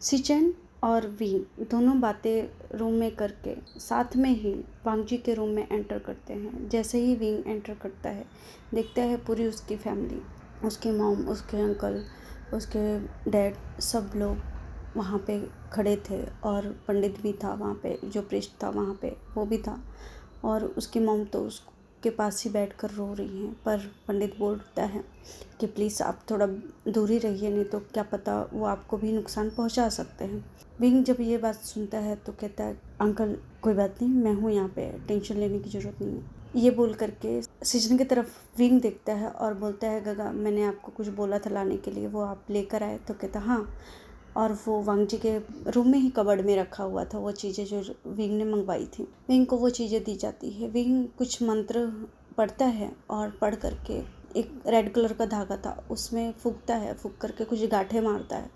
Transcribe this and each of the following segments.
सिचेन और विंग दोनों बातें रूम में करके साथ में ही वांगजी के रूम में एंटर करते हैं। जैसे ही विंग एंटर करता है, देखता है पूरी उसकी फैमिली, उसकी मॉम, उसके अंकल, उसके डैड, सब लोग वहाँ पे खड़े थे और पंडित भी था वहाँ पे, जो प्रीस्ट था वहाँ पे वो भी था। और उसकी मॉम तो उसके पास ही बैठकर रो रही हैं, पर पंडित बोलता है कि प्लीज़ आप थोड़ा दूर ही रहिए, नहीं तो क्या पता वो आपको भी नुकसान पहुंचा सकते हैं। विंग जब ये बात सुनता है तो कहता है अंकल कोई बात नहीं, मैं हूँ यहाँ पे, टेंशन लेने की ज़रूरत नहीं है। ये बोल करके सिजन की तरफ विंग देखता है और बोलता है गगा मैंने आपको कुछ बोला था लाने के लिए, वो आप लेकर आए? तो कहता हाँ। और वो वांगजी के रूम में ही कबर्ड में रखा हुआ था वो चीज़ें जो विंग ने मंगवाई थी। विंग को वो चीज़ें दी जाती है। विंग कुछ मंत्र पढ़ता है और पढ़ करके एक रेड कलर का धागा था उसमें फूंकता है, फूंक करके कुछ गांठें मारता है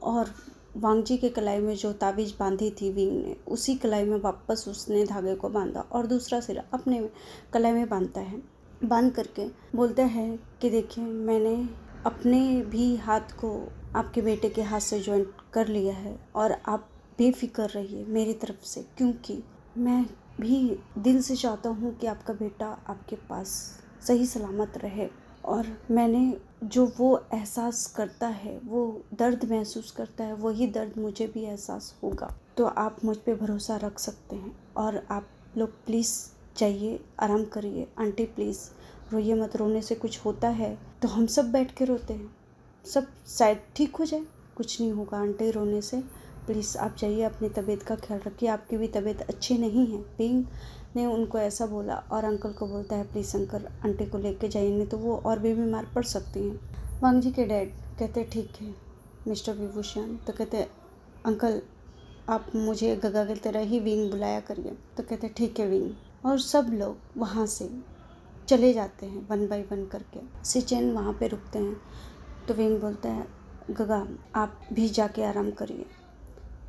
और वांगजी के कलाई में जो ताबीज़ बांधी थी विंग ने, उसी कलाई में वापस उसने धागे को बांधा और दूसरा सिरा अपने कलाई में बांधता है। बांध करके बोलता है कि देखिए मैंने अपने भी हाथ को आपके बेटे के हाथ से ज्वाइंट कर लिया है और आप बेफिक्र रहिए मेरी तरफ से, क्योंकि मैं भी दिल से चाहता हूँ कि आपका बेटा आपके पास सही सलामत रहे। और मैंने जो वो एहसास करता है, वो दर्द महसूस करता है, वही दर्द मुझे भी एहसास होगा। तो आप मुझ पे भरोसा रख सकते हैं और आप लोग प्लीज़ जाइए, आराम करिए। आंटी प्लीज़ रोइए मत, रोने से कुछ होता है तो हम सब बैठ के रोते हैं, सब शायद ठीक हो जाए। कुछ नहीं होगा आंटी रोने से, प्लीज़ आप जाइए, अपनी तबीयत का ख्याल रखिए, आपकी भी तबीयत अच्छी नहीं है। विंग ने उनको ऐसा बोला और अंकल को बोलता है प्लीज़ अंकल आंटी को लेके जाइए, नहीं तो वो और भी बीमार पड़ सकती हैं। वांगजी के डैड कहते ठीक है मिस्टर विभूषण। तो कहते अंकल आप मुझे गगा की तरह ही विंग बुलाया करिए। तो कहते ठीक है विंग। और सब लोग वहाँ से चले जाते हैं वन बाय वन करके। सिचेन वहाँ पे रुकते हैं तो विंग बोलता है गगा आप भी जाके आराम करिए।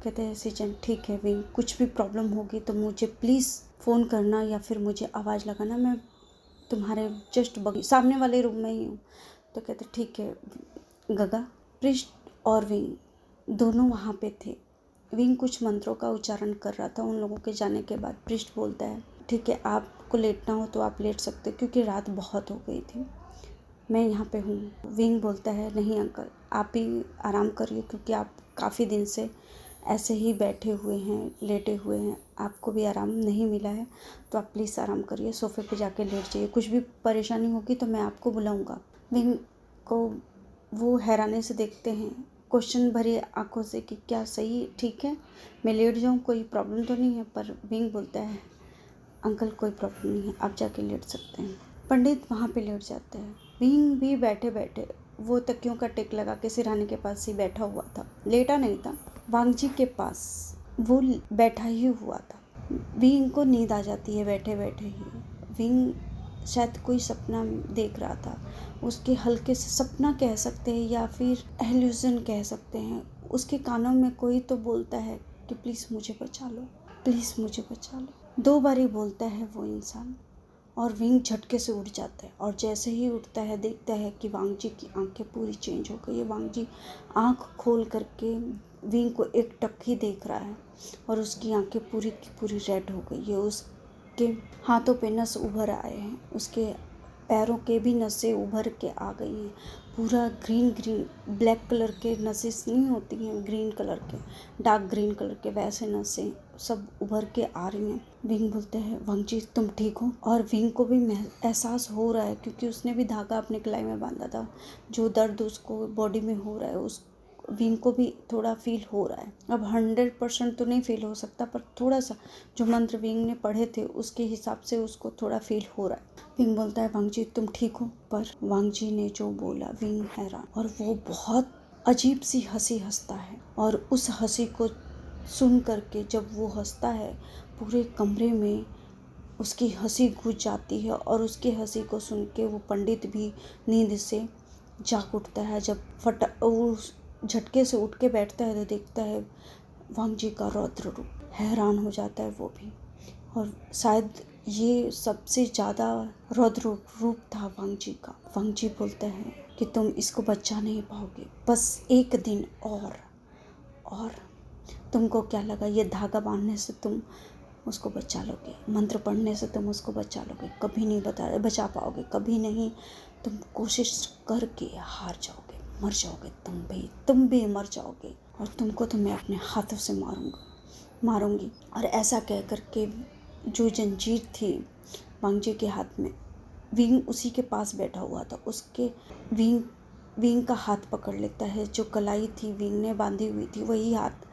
कहते हैं सिचेन ठीक है विंग, कुछ भी प्रॉब्लम होगी तो मुझे प्लीज़ फ़ोन करना या फिर मुझे आवाज़ लगाना, मैं तुम्हारे जस्ट सामने वाले रूम में ही हूँ। तो कहते ठीक है गगा। प्रिस्ट और विंग दोनों वहाँ पे थे। विंग कुछ मंत्रों का उच्चारण कर रहा था उन लोगों के जाने के बाद। प्रिस्ट बोलता है ठीक है आपको लेटना हो तो आप लेट सकते हो क्योंकि रात बहुत हो गई थी, मैं यहाँ पे हूँ। विंग बोलता है नहीं अंकल आप ही आराम करिए क्योंकि आप काफ़ी दिन से ऐसे ही बैठे हुए हैं, लेटे हुए हैं, आपको भी आराम नहीं मिला है, तो आप प्लीज़ आराम करिए, सोफ़े पे जाके लेट जाइए, कुछ भी परेशानी होगी तो मैं आपको बुलाऊंगा। विंग को वो हैरानी से देखते हैं, क्वेश्चन भरी आंखों से कि क्या सही ठीक है मैं लेट जाऊँ, कोई प्रॉब्लम तो नहीं है? पर विंग बोलता है अंकल कोई प्रॉब्लम नहीं है, आप जाके लेट सकते हैं। पंडित वहाँ पे लेट जाते हैं। विंग भी बैठे बैठे वो तकियों का टेक लगा के सिरहाने के पास ही बैठा हुआ था, लेटा नहीं था, वांगजी के पास वो बैठा ही हुआ था। विंग को नींद आ जाती है बैठे बैठे ही। विंग शायद कोई सपना देख रहा था, उसके हल्के से सपना कह सकते हैं या फिर एल्यूजन कह सकते हैं। उसके कानों में कोई तो बोलता है कि प्लीज़ मुझे बचा लो, प्लीज़ मुझे बचा लो। 2 बारी बोलता है वो इंसान और विंग झटके से उठ जाता है और जैसे ही उठता है देखता है कि वांगजी की आंखें पूरी चेंज हो गई है। वांगजी आंख खोल करके विंग को एक टक ही देख रहा है और उसकी आंखें पूरी की पूरी रेड हो गई है। उसके हाथों पे नस उभर आए हैं, उसके पैरों के भी नसें उभर के आ गई हैं। पूरा ग्रीन ग्रीन ब्लैक कलर के नसें नहीं होती हैं, ग्रीन कलर के, डार्क ग्रीन कलर के वैसे नसें सब उभर के आ रही हैं। विंग बोलते हैं वांगजी तुम ठीक हो? और विंग को भी एहसास हो रहा है क्योंकि उसने भी धागा अपने कलाई में बांधा था। जो दर्द उसको बॉडी में हो रहा है उस विंग को भी थोड़ा फील हो रहा है। अब 100% तो नहीं फील हो सकता पर थोड़ा सा जो मंत्र विंग ने पढ़े थे उसके हिसाब से उसको थोड़ा फील हो रहा है। विंग बोलता है वांगजी तुम ठीक हो? पर वांगजी ने जो बोला विंग हैरान, और वो बहुत अजीब सी हंसी हंसता है और उस हंसी को सुन करके जब वो हंसता है पूरे कमरे में उसकी हंसी गूंज जाती है और उसकी हंसी को सुन के वो पंडित भी नींद से जाग उठता है। जब वो झटके से उठ के बैठता है तो देखता है वांगजी का रौद्र रूप, हैरान हो जाता है वो भी। और शायद ये सबसे ज़्यादा रौद्र रूप था वांगजी का। वांगजी बोलता है कि तुम इसको बचा नहीं पाओगे, बस एक दिन और, और तुमको क्या लगा ये धागा बांधने से तुम उसको बचा लोगे, मंत्र पढ़ने से तुम उसको बचा लोगे? कभी नहीं बचा पाओगे, कभी नहीं। तुम कोशिश करके हार जाओगे, मर जाओगे, तुम भी मर जाओगे, और तुमको तो मैं अपने हाथों से मारूंगी। और ऐसा कह करके जो जंजीर थी वांग जी के हाथ में, विंग उसी के पास बैठा हुआ था, उसके विंग का हाथ पकड़ लेता है। जो कलाई थी विंग ने बांधी हुई थी, वही हाथ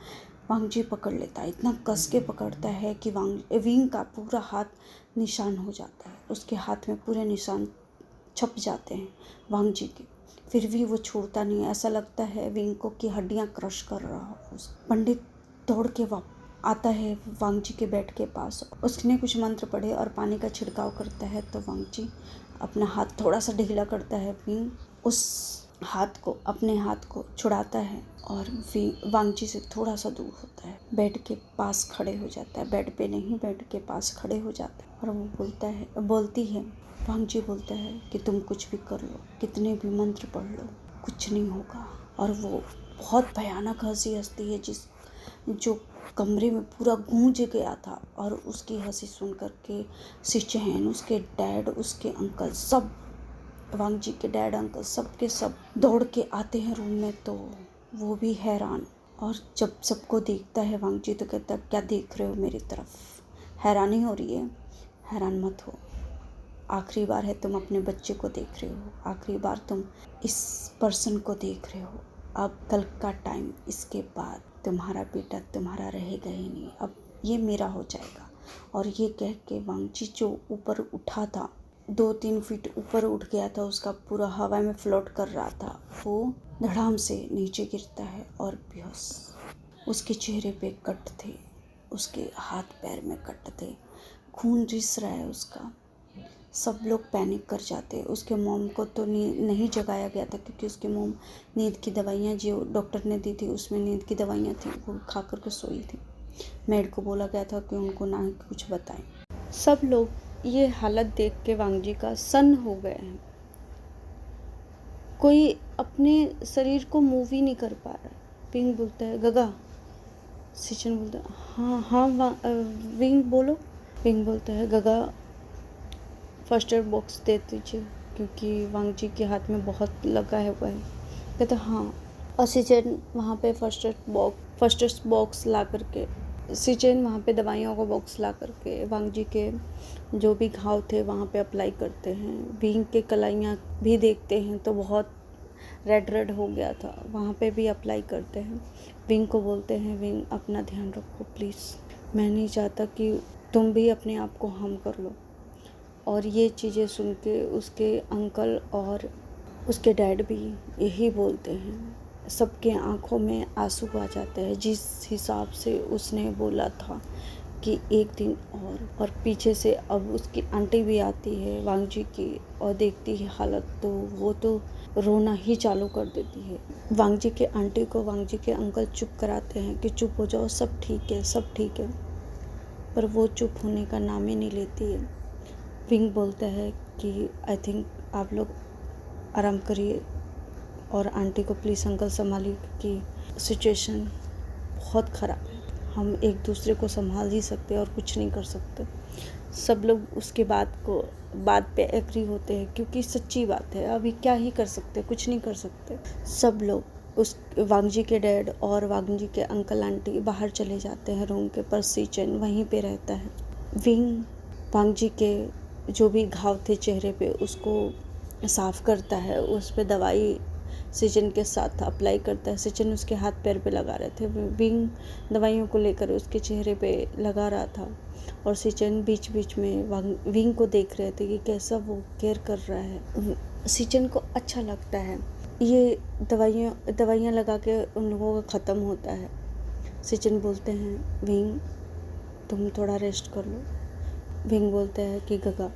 वांग जी पकड़ लेता है। इतना कस के पकड़ता है कि विंग का पूरा हाथ निशान हो जाता है, उसके हाथ में पूरे निशान छप जाते हैं वांग जी के। फिर भी वो छोड़ता नहीं, ऐसा लगता है विंग को कि हड्डियां क्रश कर रहा हो। पंडित दौड़ के आता है वांग जी के बेड के पास। उसने कुछ मंत्र पढ़े और पानी का छिड़काव करता है, तो वांग जी अपना हाथ थोड़ा सा ढीला करता है। विंग उस अपने हाथ को छुड़ाता है और वांग जी से थोड़ा सा दूर होता है, बेड के पास खड़े हो जाता है। बेड पे नहीं, बेड के पास खड़े हो जाता है और वो बोलती है, वांग जी बोलता है कि तुम कुछ भी कर लो, कितने भी मंत्र पढ़ लो, कुछ नहीं होगा। और वो बहुत भयानक हंसी हंसती है जो कमरे में पूरा गूंज गया था। और उसकी हंसी सुन करके सिचेन, उसके डैड, उसके अंकल, सब वांग जी के डैड अंकल सब के सब दौड़ के आते हैं रूम में। तो वो भी हैरान, और जब सबको देखता है वांग जी तो कहता है, क्या देख रहे हो मेरी तरफ? हैरानी हो रही है? हैरान मत हो, आखिरी बार है तुम अपने बच्चे को देख रहे हो, आखिरी बार तुम इस पर्सन को देख रहे हो। अब कल का टाइम, इसके बाद तुम्हारा बेटा तुम्हारा रहेगा ही नहीं, अब ये मेरा हो जाएगा। और ये कह के वांग जी जो ऊपर उठा था, 2-3 फीट ऊपर उठ गया था, उसका पूरा हवा में फ्लोट कर रहा था, वो धड़ाम से नीचे गिरता है और बेहोश। उसके चेहरे पे कट थे, उसके हाथ पैर में कट थे, खून रिस रहा है उसका। सब लोग पैनिक कर जाते। उसके मॉम को तो नहीं जगाया गया था, क्योंकि उसके मॉम नींद की दवाइयाँ जो डॉक्टर ने दी थी उसमें नींद की दवाइयाँ थी, वो खा कर के सोई थी। मेड को बोला गया था कि उनको ना कुछ बताएं। सब लोग ये हालत देख के वांग जी का सन्न हो गए हैं। कोई अपने शरीर को मूव ही नहीं कर पा रहा है। विंग बोलता है, गगा। सिचन बोलता है, हाँ विंग बोलो। विंग बोलता है, गगा फर्स्ट एड बॉक्स दे दीजिए, क्योंकि वांग जी के हाथ में बहुत लगा है हुआ है। कहता हाँ। और सिचन वहाँ पे फर्स्ट एड बॉक्स ला करके, सिचन वहाँ पे दवाइयों का बॉक्स ला करके वांग जी के जो भी घाव थे वहाँ पे अप्लाई करते हैं। विंग के कलाइयाँ भी देखते हैं तो बहुत रेड हो गया था, वहाँ पे भी अप्लाई करते हैं। विंग को बोलते हैं, विंग अपना ध्यान रखो प्लीज़, मैं नहीं चाहता कि तुम भी अपने आप को हार्म कर लो। और ये चीज़ें सुन के उसके अंकल और उसके डैड भी यही बोलते हैं। सबके आंखों में आंसू आ जाते हैं, जिस हिसाब से उसने बोला था कि एक दिन और पीछे से अब उसकी आंटी भी आती है वांग जी की और देखती है हालत, तो वो तो रोना ही चालू कर देती है। वांग जी के आंटी को वांग जी के अंकल चुप कराते हैं कि चुप हो जाओ, सब ठीक है, सब ठीक है, पर वो चुप होने का नाम ही नहीं लेती है। विंग बोलता है कि आई थिंक आप लोग आराम करिए और आंटी को प्लीज़ अंकल संभालिए, क्योंकि सिचुएशन बहुत ख़राब है, हम एक दूसरे को संभाल ही सकते और कुछ नहीं कर सकते। सब लोग उसके बात पे एग्री होते हैं, क्योंकि सच्ची बात है, अभी क्या ही कर सकते, कुछ नहीं कर सकते। सब लोग उस वांग जी के डैड और वांग जी के अंकल आंटी बाहर चले जाते हैं रूम के, पर सिचन वहीं पे रहता है। विंग वांग जी के जो भी घाव थे चेहरे पे उसको साफ़ करता है, उस पर दवाई सिचन के साथ अप्लाई करता है। सिचन उसके हाथ पैर पे लगा रहे थे, विंग दवाइयों को लेकर उसके चेहरे पे लगा रहा था और सिचन बीच बीच में विंग को देख रहे थे कि कैसा वो केयर कर रहा है। सिचन को अच्छा लगता है, ये दवाइयाँ लगा के उन लोगों का ख़त्म होता है। सिचन बोलते हैं, विंग तुम थोड़ा रेस्ट कर लो। विंग बोलता है कि गगा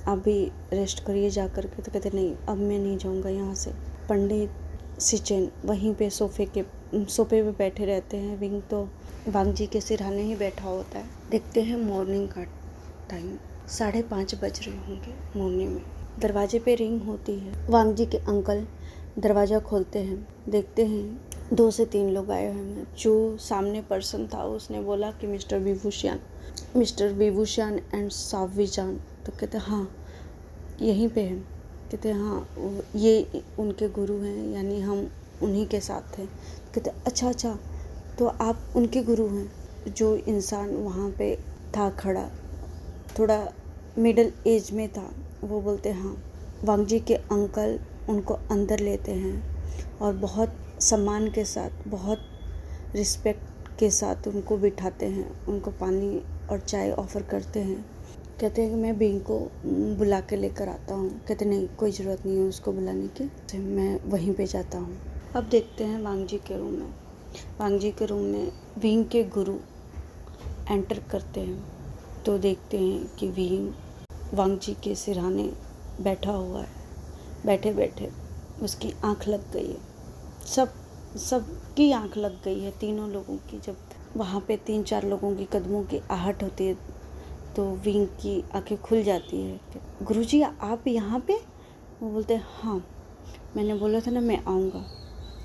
आप भी रेस्ट करिए जा कर के, तो कहते नहीं, अब मैं नहीं जाऊंगा यहाँ से। पंडित सिचन वहीं पे सोफे पे बैठे रहते हैं। विंग तो वांग जी के सिरहाने ही बैठा होता है। देखते हैं मॉर्निंग का टाइम, 5:30 बज रहे होंगे मॉर्निंग में। दरवाजे पे रिंग होती है। वांग जी के अंकल दरवाज़ा खोलते हैं, देखते हैं 2 से 3 लोग आए हुए हैं। जो सामने पर्सन था उसने बोला कि मिस्टर विभूषण एंड साविजान। तो कहते हाँ यहीं पे हैं। कहते हाँ ये उनके गुरु हैं, यानी हम उन्हीं के साथ थे। कहते अच्छा तो आप उनके गुरु हैं। जो इंसान वहाँ पे था खड़ा, थोड़ा मिडिल एज में था, वो बोलते हाँ। वांगजी के अंकल उनको अंदर लेते हैं और बहुत सम्मान के साथ, बहुत रिस्पेक्ट के साथ उनको बिठाते हैं, उनको पानी और चाय ऑफ़र करते हैं। कहते हैं कि मैं बिंग को बुला के लेकर आता हूँ। कहते नहीं, कोई ज़रूरत नहीं है उसको बुलाने की, मैं वहीं पे जाता हूँ। अब देखते हैं वांगजी के रूम में। वांगजी के रूम में विंग के गुरु एंटर करते हैं तो देखते हैं कि विंग वांगजी के सिरहाने बैठा हुआ है। बैठे बैठे उसकी आंख लग गई है। सबकी आंख लग गई है, तीनों लोगों की। जब वहाँ पे 3-4 लोगों की कदमों की आहट होती है तो विंग की आंखें खुल जाती है। गुरुजी आप यहाँ पे? वो बोलते हैं हाँ, मैंने बोला था ना मैं आऊँगा।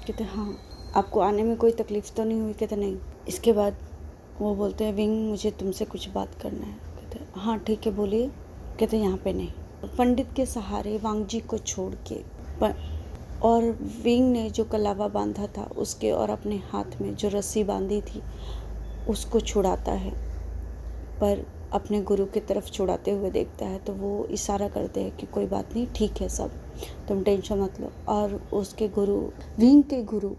कहते हाँ, आपको आने में कोई तकलीफ़ तो नहीं हुई? कहते नहीं। इसके बाद वो बोलते हैं विंग मुझे तुमसे कुछ बात करना है। कहते हाँ ठीक है बोलिए। कहते यहाँ पे नहीं। पंडित के सहारे वांगजी को छोड़ के और विंग ने जो कलावा बांधा था उसके और अपने हाथ में जो रस्सी बांधी थी उसको छुड़ाता है, पर अपने गुरु की तरफ छुड़ाते हुए देखता है तो वो इशारा करते हैं कि कोई बात नहीं, ठीक है सब, तुम टेंशन मत लो। और उसके गुरु, विंग के गुरु,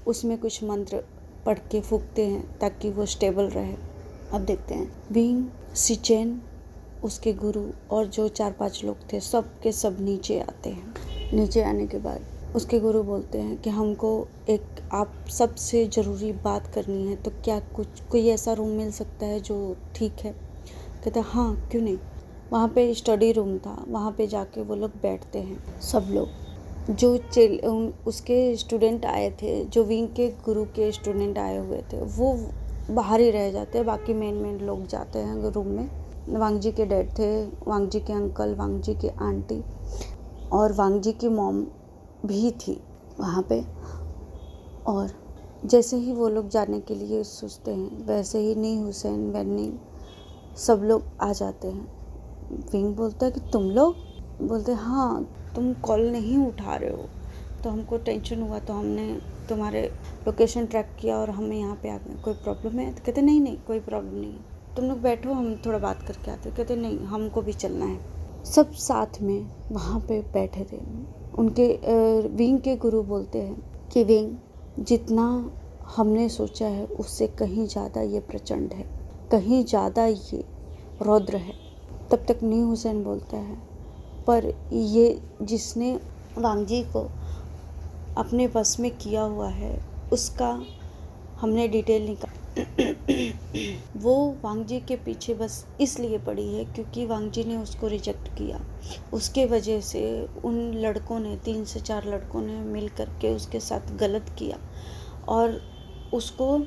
उसमें कुछ मंत्र पढ़ के फूंकते हैं ताकि वो स्टेबल रहे। अब देखते हैं विंग, सिचेन, उसके गुरु और जो 4-5 लोग थे सब के सब नीचे आते हैं। नीचे आने के बाद उसके गुरु बोलते हैं कि हमको एक आप सबसे ज़रूरी बात करनी है, तो क्या कुछ कोई ऐसा रूम मिल सकता है जो ठीक है? कहते हाँ क्यों नहीं। वहाँ पे स्टडी रूम था, वहाँ पे जाके वो लोग बैठते हैं। सब लोग जो उसके स्टूडेंट आए थे, जो विंग के गुरु के स्टूडेंट आए हुए थे, वो बाहर ही रह जाते हैं। बाकी मेन लोग जाते हैं रूम में। वांगजी के डैड थे, वांगजी के अंकल, वांगजी की आंटी और वांगजी की मॉम भी थी वहाँ पे। और जैसे ही वो लोग जाने के लिए सोचते हैं वैसे ही नी हुसैन, वेन्नी सब लोग आ जाते हैं। विंग बोलता है कि तुम लोग? बोलते हाँ, तुम कॉल नहीं उठा रहे हो तो हमको टेंशन हुआ, तो हमने तुम्हारे लोकेशन ट्रैक किया और हमें यहाँ पे आ गए। कोई प्रॉब्लम है? तो कहते नहीं कोई प्रॉब्लम नहीं है, तुम लोग बैठो, हम थोड़ा बात करके आते। कहते नहीं, हमको भी चलना है। सब साथ में वहाँ पे बैठे थे। उनके विंग के गुरु बोलते हैं कि विंग, जितना हमने सोचा है उससे कहीं ज़्यादा ये प्रचंड है, कहीं ज़्यादा ये रौद्र है। तब तक नी हुसैन बोलता है पर ये जिसने वांगजी को अपने बस में किया हुआ है उसका हमने डिटेल निकाल वो वांगजी के पीछे बस इसलिए पड़ी है क्योंकि वांगजी ने उसको रिजेक्ट किया। उसके वजह से उन लड़कों ने, 3 से 4 लड़कों ने मिल करके उसके साथ गलत किया और उसको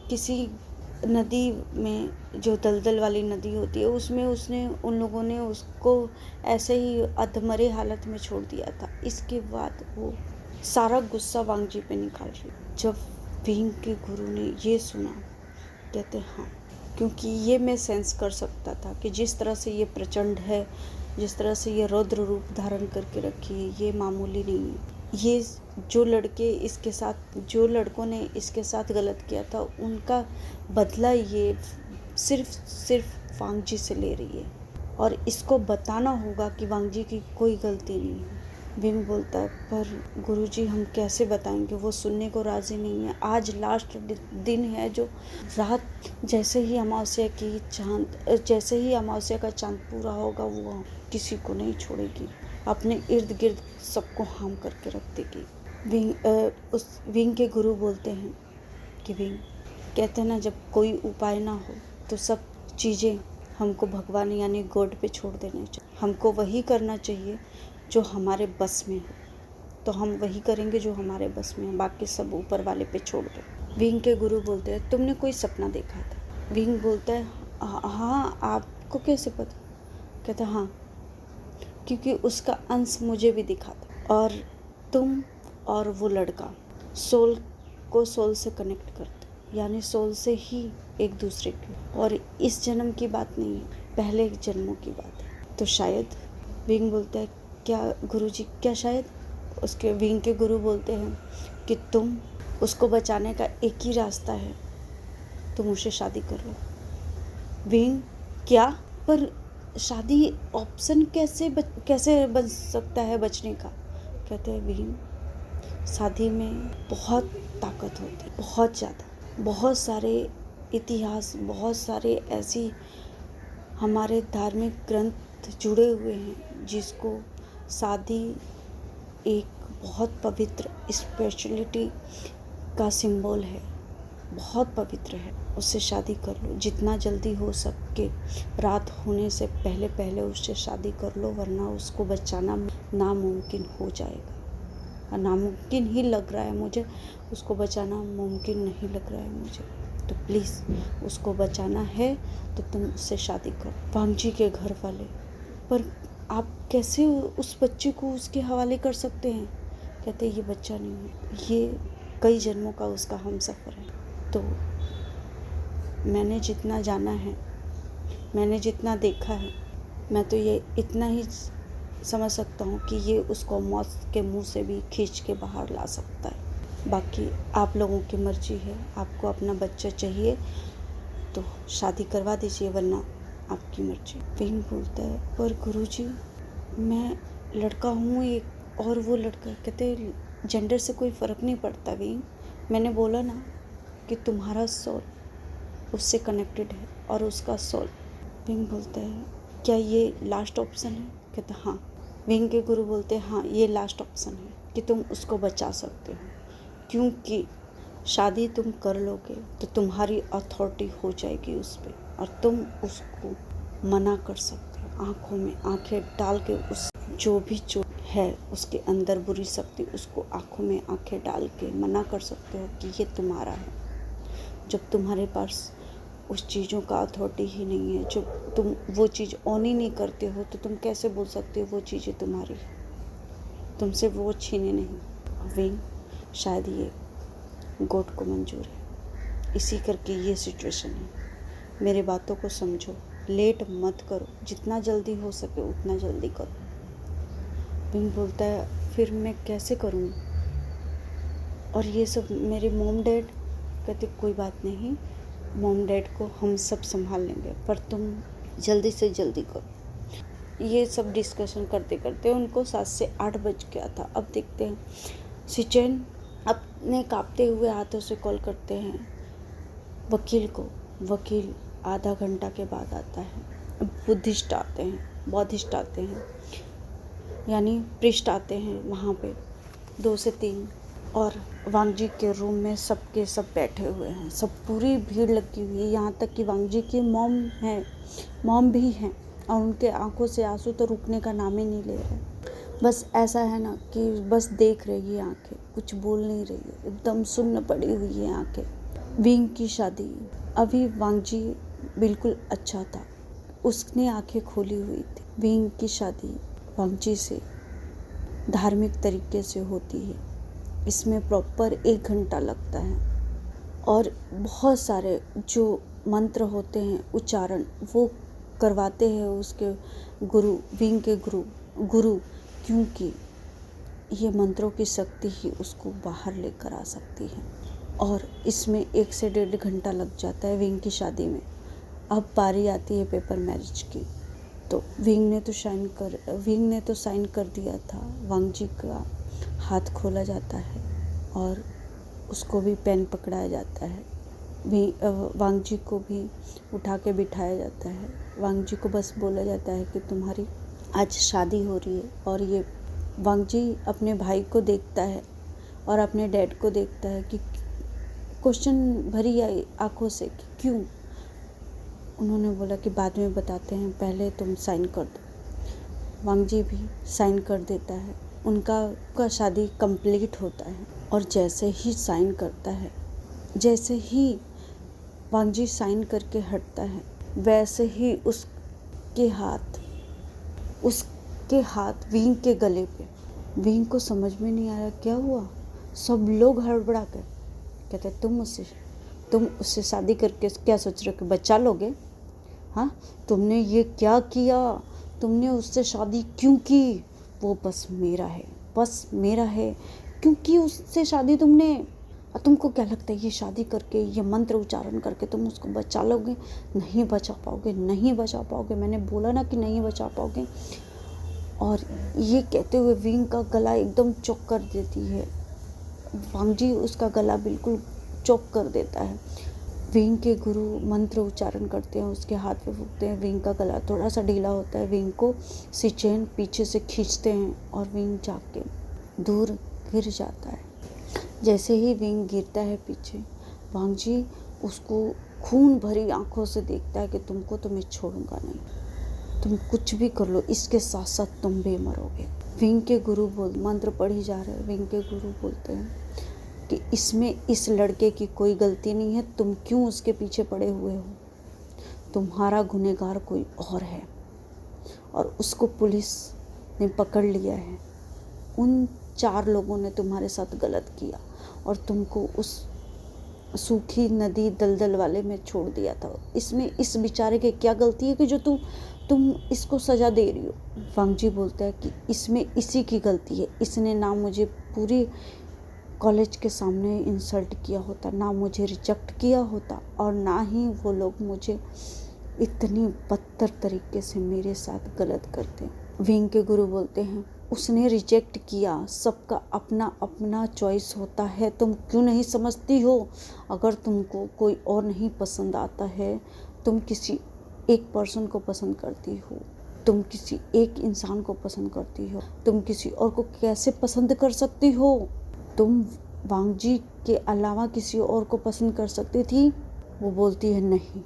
किसी नदी में, जो दलदल वाली नदी होती है, उसमें उसने उन लोगों ने उसको ऐसे ही अधमरे हालत में छोड़ दिया था। इसके बाद वो सारा गुस्सा वांगजी पे निकाल रही। जब विंग के गुरु ने ये सुना, कहते हाँ, क्योंकि ये मैं सेंस कर सकता था कि जिस तरह से ये प्रचंड है, जिस तरह से ये रौद्र रूप धारण करके रखी है, ये मामूली नहीं है। ये जो लड़कों ने इसके साथ गलत किया था उनका बदला ये सिर्फ वांगजी से ले रही है और इसको बताना होगा कि वांगजी की कोई गलती नहीं है। विंग बोलता है पर गुरुजी हम कैसे बताएंगे, वो सुनने को राज़ी नहीं है। आज लास्ट दिन है, जो रात जैसे ही अमावस्या का चांद पूरा होगा वो किसी को नहीं छोड़ेगी, अपने इर्द गिर्द सबको हार्म करके रख देगी। विंग के गुरु बोलते हैं कि विंग, कहते हैं ना जब कोई उपाय ना हो तो सब चीज़ें हमको भगवान यानी गॉड पे छोड़ देना चाहिए। हमको वही करना चाहिए जो हमारे बस में हो, तो हम वही करेंगे जो हमारे बस में है, बाकी सब ऊपर वाले पे छोड़ दो। विंग के गुरु बोलते हैं तुमने कोई सपना देखा था? विंग बोलता है हाँ, आपको कैसे पता? कहता हाँ, क्योंकि उसका अंश मुझे भी दिखा था और तुम और वो लड़का सोल को सोल से कनेक्ट करते, यानी सोल से ही एक दूसरे की, और इस जन्म की बात नहीं है, पहले एक जन्मों की बात है। तो शायद विंग बोलता है, क्या गुरुजी, क्या शायद उसके विंग के गुरु बोलते हैं कि तुम उसको बचाने का एक ही रास्ता है, तुम उससे शादी कर लो। विंग, क्या? पर शादी ऑप्शन कैसे बन सकता है बचने का? कहते हैं विंग, शादी में बहुत ताकत होती है, बहुत ज़्यादा, बहुत सारे इतिहास, बहुत सारे ऐसी हमारे धार्मिक ग्रंथ जुड़े हुए हैं जिसको शादी एक बहुत पवित्र स्पिरिचुअलिटी का सिंबल है, बहुत पवित्र है। उससे शादी कर लो, जितना जल्दी हो सके, रात होने से पहले पहले उससे शादी कर लो, वरना उसको बचाना नामुमकिन हो जाएगा। नामुमकिन ही लग रहा है मुझे, उसको बचाना मुमकिन नहीं लग रहा है मुझे। तो प्लीज़ उसको बचाना है तो तुम उससे शादी करो। वांग जी के घर वाले, पर आप कैसे उस बच्चे को उसके हवाले कर सकते हैं? कहते ये बच्चा नहीं है, ये कई जन्मों का उसका हमसफ़र है। तो मैंने जितना जाना है, मैंने जितना देखा है, मैं तो ये इतना ही समझ सकता हूँ कि ये उसको मौत के मुंह से भी खींच के बाहर ला सकता है। बाकी आप लोगों की मर्जी है, आपको अपना बच्चा चाहिए तो शादी करवा दीजिए, वरना आपकी मर्जी। विंग बोलता है, पर गुरुजी मैं लड़का हूँ एक और वो लड़का। कहते जेंडर से कोई फ़र्क नहीं पड़ता विंग, मैंने बोला ना कि तुम्हारा सोल उससे कनेक्टेड है और उसका सोल। विंग बोलता है, क्या ये लास्ट ऑप्शन है? कहता हाँ। विंग के गुरु बोलते हैं, हाँ ये लास्ट ऑप्शन है कि तुम उसको बचा सकते हो, क्योंकि शादी तुम कर लोगे तो तुम्हारी अथॉरिटी हो जाएगी उस पर, और तुम उसको मना कर सकते हो, आँखों में आँखें डाल के, उस जो भी जो है उसके अंदर बुरी शक्ति, उसको आँखों में आँखें डाल के मना कर सकते हो कि ये तुम्हारा है। जब तुम्हारे पास उस चीज़ों का अथॉरिटी ही नहीं है, जब तुम वो चीज़ ऑन ही नहीं करते हो, तो तुम कैसे बोल सकते हो वो चीज़ें तुम्हारी है? तुमसे वो छीने नहीं। विंग, शायद ये गॉड को मंजूर है, इसी करके ये सिचुएशन है। मेरे बातों को समझो, लेट मत करो, जितना जल्दी हो सके उतना जल्दी करो। विंग बोलता है, फिर मैं कैसे करूँ? और ये सब मेरे मॉम डैड? कहते कोई बात नहीं, मॉम डैड को हम सब संभाल लेंगे, पर तुम जल्दी से जल्दी करो। ये सब डिस्कशन करते करते उनको 7 से 8 बज गया था। अब देखते हैं सिचेन अपने कांपते हुए हाथों से कॉल करते हैं वकील को। वकील आधा घंटा के बाद आता है। बुद्धिस्ट आते हैं, बौद्धिस्ट आते हैं, यानी प्रिस्ट आते हैं वहाँ पे 2 से 3, और वांग जी के रूम में सबके सब बैठे हुए हैं, सब पूरी भीड़ लगी हुई है। यहाँ तक कि वांग जी की मॉम भी हैं, और उनके आंखों से आंसू तो रुकने का नाम ही नहीं ले रहे। बस ऐसा है ना कि बस देख रही है आंखें, कुछ बोल नहीं रही है, एकदम सुन्न पड़ी हुई है आंखें। विंग की शादी, अभी वांग जी बिल्कुल अच्छा था, उसने आंखें खोली हुई थी। विंग की शादी वांग जी से धार्मिक तरीके से होती है, इसमें प्रॉपर 1 घंटा लगता है, और बहुत सारे जो मंत्र होते हैं उच्चारण वो करवाते हैं उसके गुरु, विंग के गुरु, क्योंकि ये मंत्रों की शक्ति ही उसको बाहर लेकर आ सकती है। और इसमें 1 से 1.5 घंटा लग जाता है विंग की शादी में। अब बारी आती है पेपर मैरिज की, तो विंग ने तो साइन कर दिया था। वांग जी का हाथ खोला जाता है और उसको भी पेन पकड़ाया जाता है। वांग जी को भी उठा के बिठाया जाता है। वांग जी को बस बोला जाता है कि तुम्हारी आज शादी हो रही है। और ये वांग जी अपने भाई को देखता है और अपने डैड को देखता है कि क्वेश्चन भरी आई आंखों से कि क्यों। उन्होंने बोला कि बाद में बताते हैं, पहले तुम साइन कर दो। वांग जी भी साइन कर देता है। उनका शादी कंप्लीट होता है, और जैसे ही साइन करता है, जैसे ही वांग जी साइन करके हटता है, वैसे ही उसके हाथ विंग के गले पे। विंग को समझ में नहीं आया क्या हुआ। सब लोग हड़बड़ा गए कहते तुम उससे शादी करके क्या सोच रहे हो कि बच्चा लोगे? हाँ, तुमने ये क्या किया? तुमने उससे शादी क्यों की? वो बस मेरा है, बस मेरा है। क्यों की उससे शादी तुमने? और तुमको क्या लगता है ये शादी करके, ये मंत्र उच्चारण करके तुम उसको बचा लोगे? नहीं बचा पाओगे, नहीं बचा पाओगे। मैंने बोला ना कि नहीं बचा पाओगे। और ये कहते हुए विंग का गला एकदम चौक कर देती है। वांगजी उसका गला बिल्कुल चौक कर देता है। विंग के गुरु मंत्र उच्चारण करते हैं, उसके हाथ पे फूंकते हैं। विंग का गला थोड़ा सा ढीला होता है। विंग को सिचेन पीछे से खींचते हैं और विंग जाग के दूर गिर जाता है। जैसे ही विंग गिरता है पीछे, वांगजी उसको खून भरी आंखों से देखता है कि तुमको तो मैं छोड़ूंगा नहीं, तुम कुछ भी कर लो, इसके साथ साथ तुम भी मरोगे। विंग के गुरु मंत्र पढ़ी जा रहे हैं। विंग के गुरु बोलते हैं कि इसमें इस लड़के की कोई गलती नहीं है, तुम क्यों उसके पीछे पड़े हुए हो? तुम्हारा गुनहगार कोई और है और उसको पुलिस ने पकड़ लिया है। उन 4 लोगों ने तुम्हारे साथ गलत किया और तुमको उस सूखी नदी दलदल वाले में छोड़ दिया था। इसमें इस बेचारे की क्या गलती है कि जो तुम इसको सज़ा दे रही हो? वांगजी बोलता है कि इसमें इसी की गलती है। इसने ना मुझे पूरी कॉलेज के सामने इंसल्ट किया होता, ना मुझे रिजेक्ट किया होता, और ना ही वो लोग मुझे इतनी बदतर तरीके से मेरे साथ गलत करते। विंग के गुरु बोलते हैं उसने रिजेक्ट किया, सबका अपना अपना चॉइस होता है, तुम क्यों नहीं समझती हो? अगर तुमको कोई और नहीं पसंद आता है, तुम किसी एक पर्सन को पसंद करती हो, तुम किसी एक इंसान को पसंद करती हो, तुम किसी और को कैसे पसंद कर सकती हो? तुम वांगजी के अलावा किसी और को पसंद कर सकती थी? वो बोलती है नहीं।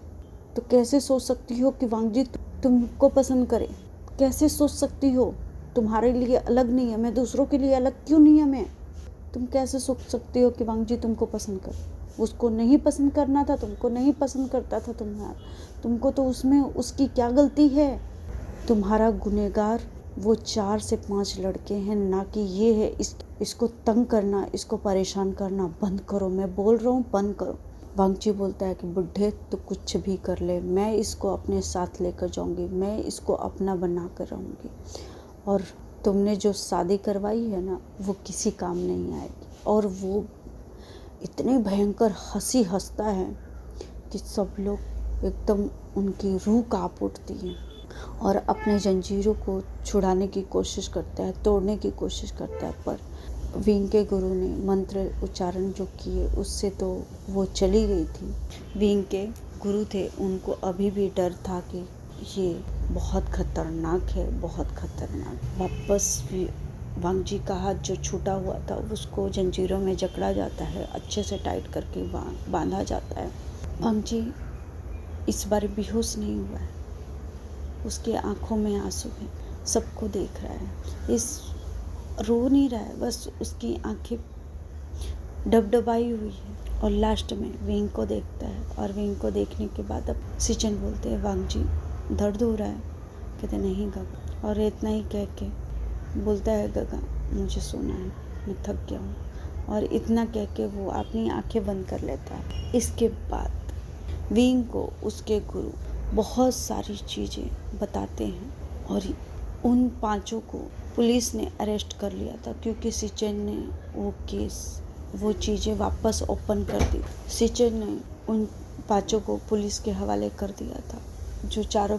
तो कैसे सोच सकती हो कि वांगजी तुमको पसंद करे? कैसे सोच सकती हो? तुम्हारे लिए अलग नहीं है मैं, दूसरों के लिए अलग क्यों नहीं है मैं? तुम कैसे सोच सकती हो कि वांगजी तुमको पसंद करे? उसको नहीं पसंद करना था, तुमको नहीं पसंद करता था तुमको, तो उसमें उसकी क्या गलती है? तुम्हारा गुनहगार वो 4 से 5 लड़के हैं, ना कि ये है। इसको तंग करना, इसको परेशान करना बंद करो, मैं बोल रहा हूँ बंद करो। वांगजी बोलता है कि बुढ़े तो कुछ भी कर ले, मैं इसको अपने साथ लेकर जाऊंगी, मैं इसको अपना बना कर रहूँगी, और तुमने जो शादी करवाई है ना वो किसी काम नहीं आएगी। और वो इतनी भयंकर हंसी हंसता है कि सब लोग एकदम उनकी रूह कांप उठती है और अपने जंजीरों को छुड़ाने की कोशिश करता है, तोड़ने की कोशिश करता है। पर विंग के गुरु ने मंत्र उच्चारण जो किए उससे तो वो चली गई थी। विंग के गुरु थे, उनको अभी भी डर था कि ये बहुत खतरनाक है, बहुत खतरनाक। वापस वांगजी का हाथ जो छूटा हुआ था उसको जंजीरों में जकड़ा जाता है, अच्छे से टाइट करके बांधा जाता है। वांगजी इस बार बेहोश नहीं हुआ है, उसकी आंखों में आंसू है, सबको देख रहा है, इस रो नहीं रहा है, बस उसकी आंखें डबडबाई हुई है। और लास्ट में विंग को देखता है, और विंग को देखने के बाद अब सिचन बोलते हैं वांगजी दर्द हो रहा है? कहते नहीं गगा, और इतना ही कह के बोलता है गगा मुझे सोना है, मैं थक गया हूँ, और इतना कह के वो अपनी आंखें बंद कर लेता है। इसके बाद विंग को उसके गुरु बहुत सारी चीज़ें बताते हैं, और उन 5 को पुलिस ने अरेस्ट कर लिया था क्योंकि सिचन ने वो चीज़ें वापस ओपन कर दी। सिचन ने उन 5 को पुलिस के हवाले कर दिया था। जो 4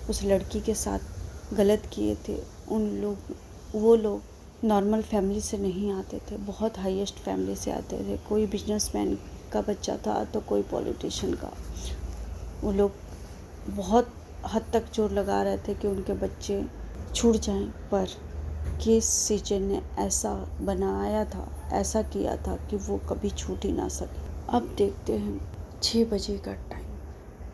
उस लड़की के साथ गलत किए थे, वो लोग नॉर्मल फैमिली से नहीं आते थे, बहुत हाईएस्ट फैमिली से आते थे। कोई बिजनेसमैन का बच्चा था तो कोई पॉलिटिशियन का। वो लोग बहुत हद तक जोर लगा रहे थे कि उनके बच्चे छूट जाएं, पर केस सिचन ने ऐसा बनाया था, ऐसा किया था कि वो कभी छूट ही ना सके। अब देखते हैं 6 बजे का टाइम,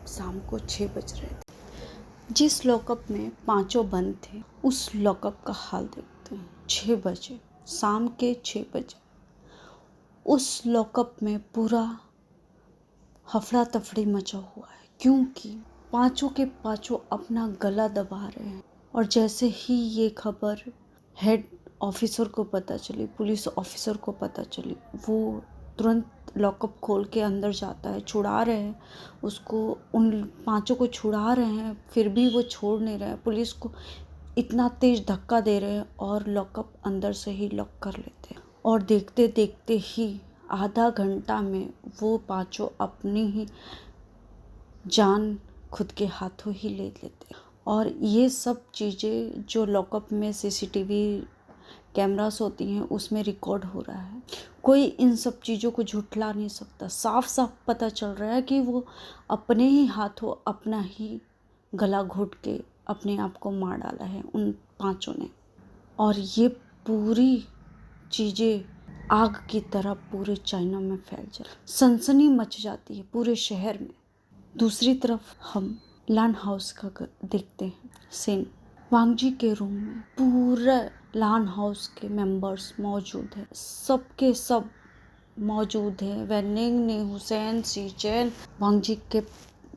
शाम को 6 बज रहे थे। जिस लॉकअप में 5 बंद थे उस लॉकअप का हाल देखते हैं। 6 बजे, शाम के 6 बजे उस लॉकअप में पूरा हफड़ा तफड़ी मचा हुआ है, क्योंकि 5 के 5 अपना गला दबा रहे हैं। और जैसे ही ये खबर हेड ऑफिसर को पता चली, पुलिस ऑफिसर को पता चली, वो तुरंत लॉकअप खोल के अंदर जाता है, छुड़ा रहे हैं उसको, उन 5 को छुड़ा रहे हैं, फिर भी वो छोड़ नहीं रहे हैं। पुलिस को इतना तेज धक्का दे रहे हैं और लॉकअप अंदर से ही लॉक कर लेते हैं। और देखते देखते ही आधा घंटा में वो 5 अपनी ही जान खुद के हाथों ही ले लेते हैं। और ये सब चीज़ें जो लॉकअप में सीसीटीवी कैमरास होती हैं उसमें रिकॉर्ड हो रहा है। कोई इन सब चीज़ों को झुठला नहीं सकता। साफ साफ पता चल रहा है कि वो अपने ही हाथों अपना ही गला घोट के अपने आप को मार डाला है उन 5 ने। और ये पूरी चीज़ें आग की तरह पूरे चाइना में फैल जाए, सनसनी मच जाती है पूरे शहर में। दूसरी तरफ हम लान हाउस का देखते हैं सीन। वांगजी के रूम में पूरा लान हाउस के मेंबर्स मौजूद हैं, सबके सब मौजूद हैं। वेनिंग ने, हुसैन, सीचेन, वांगजी के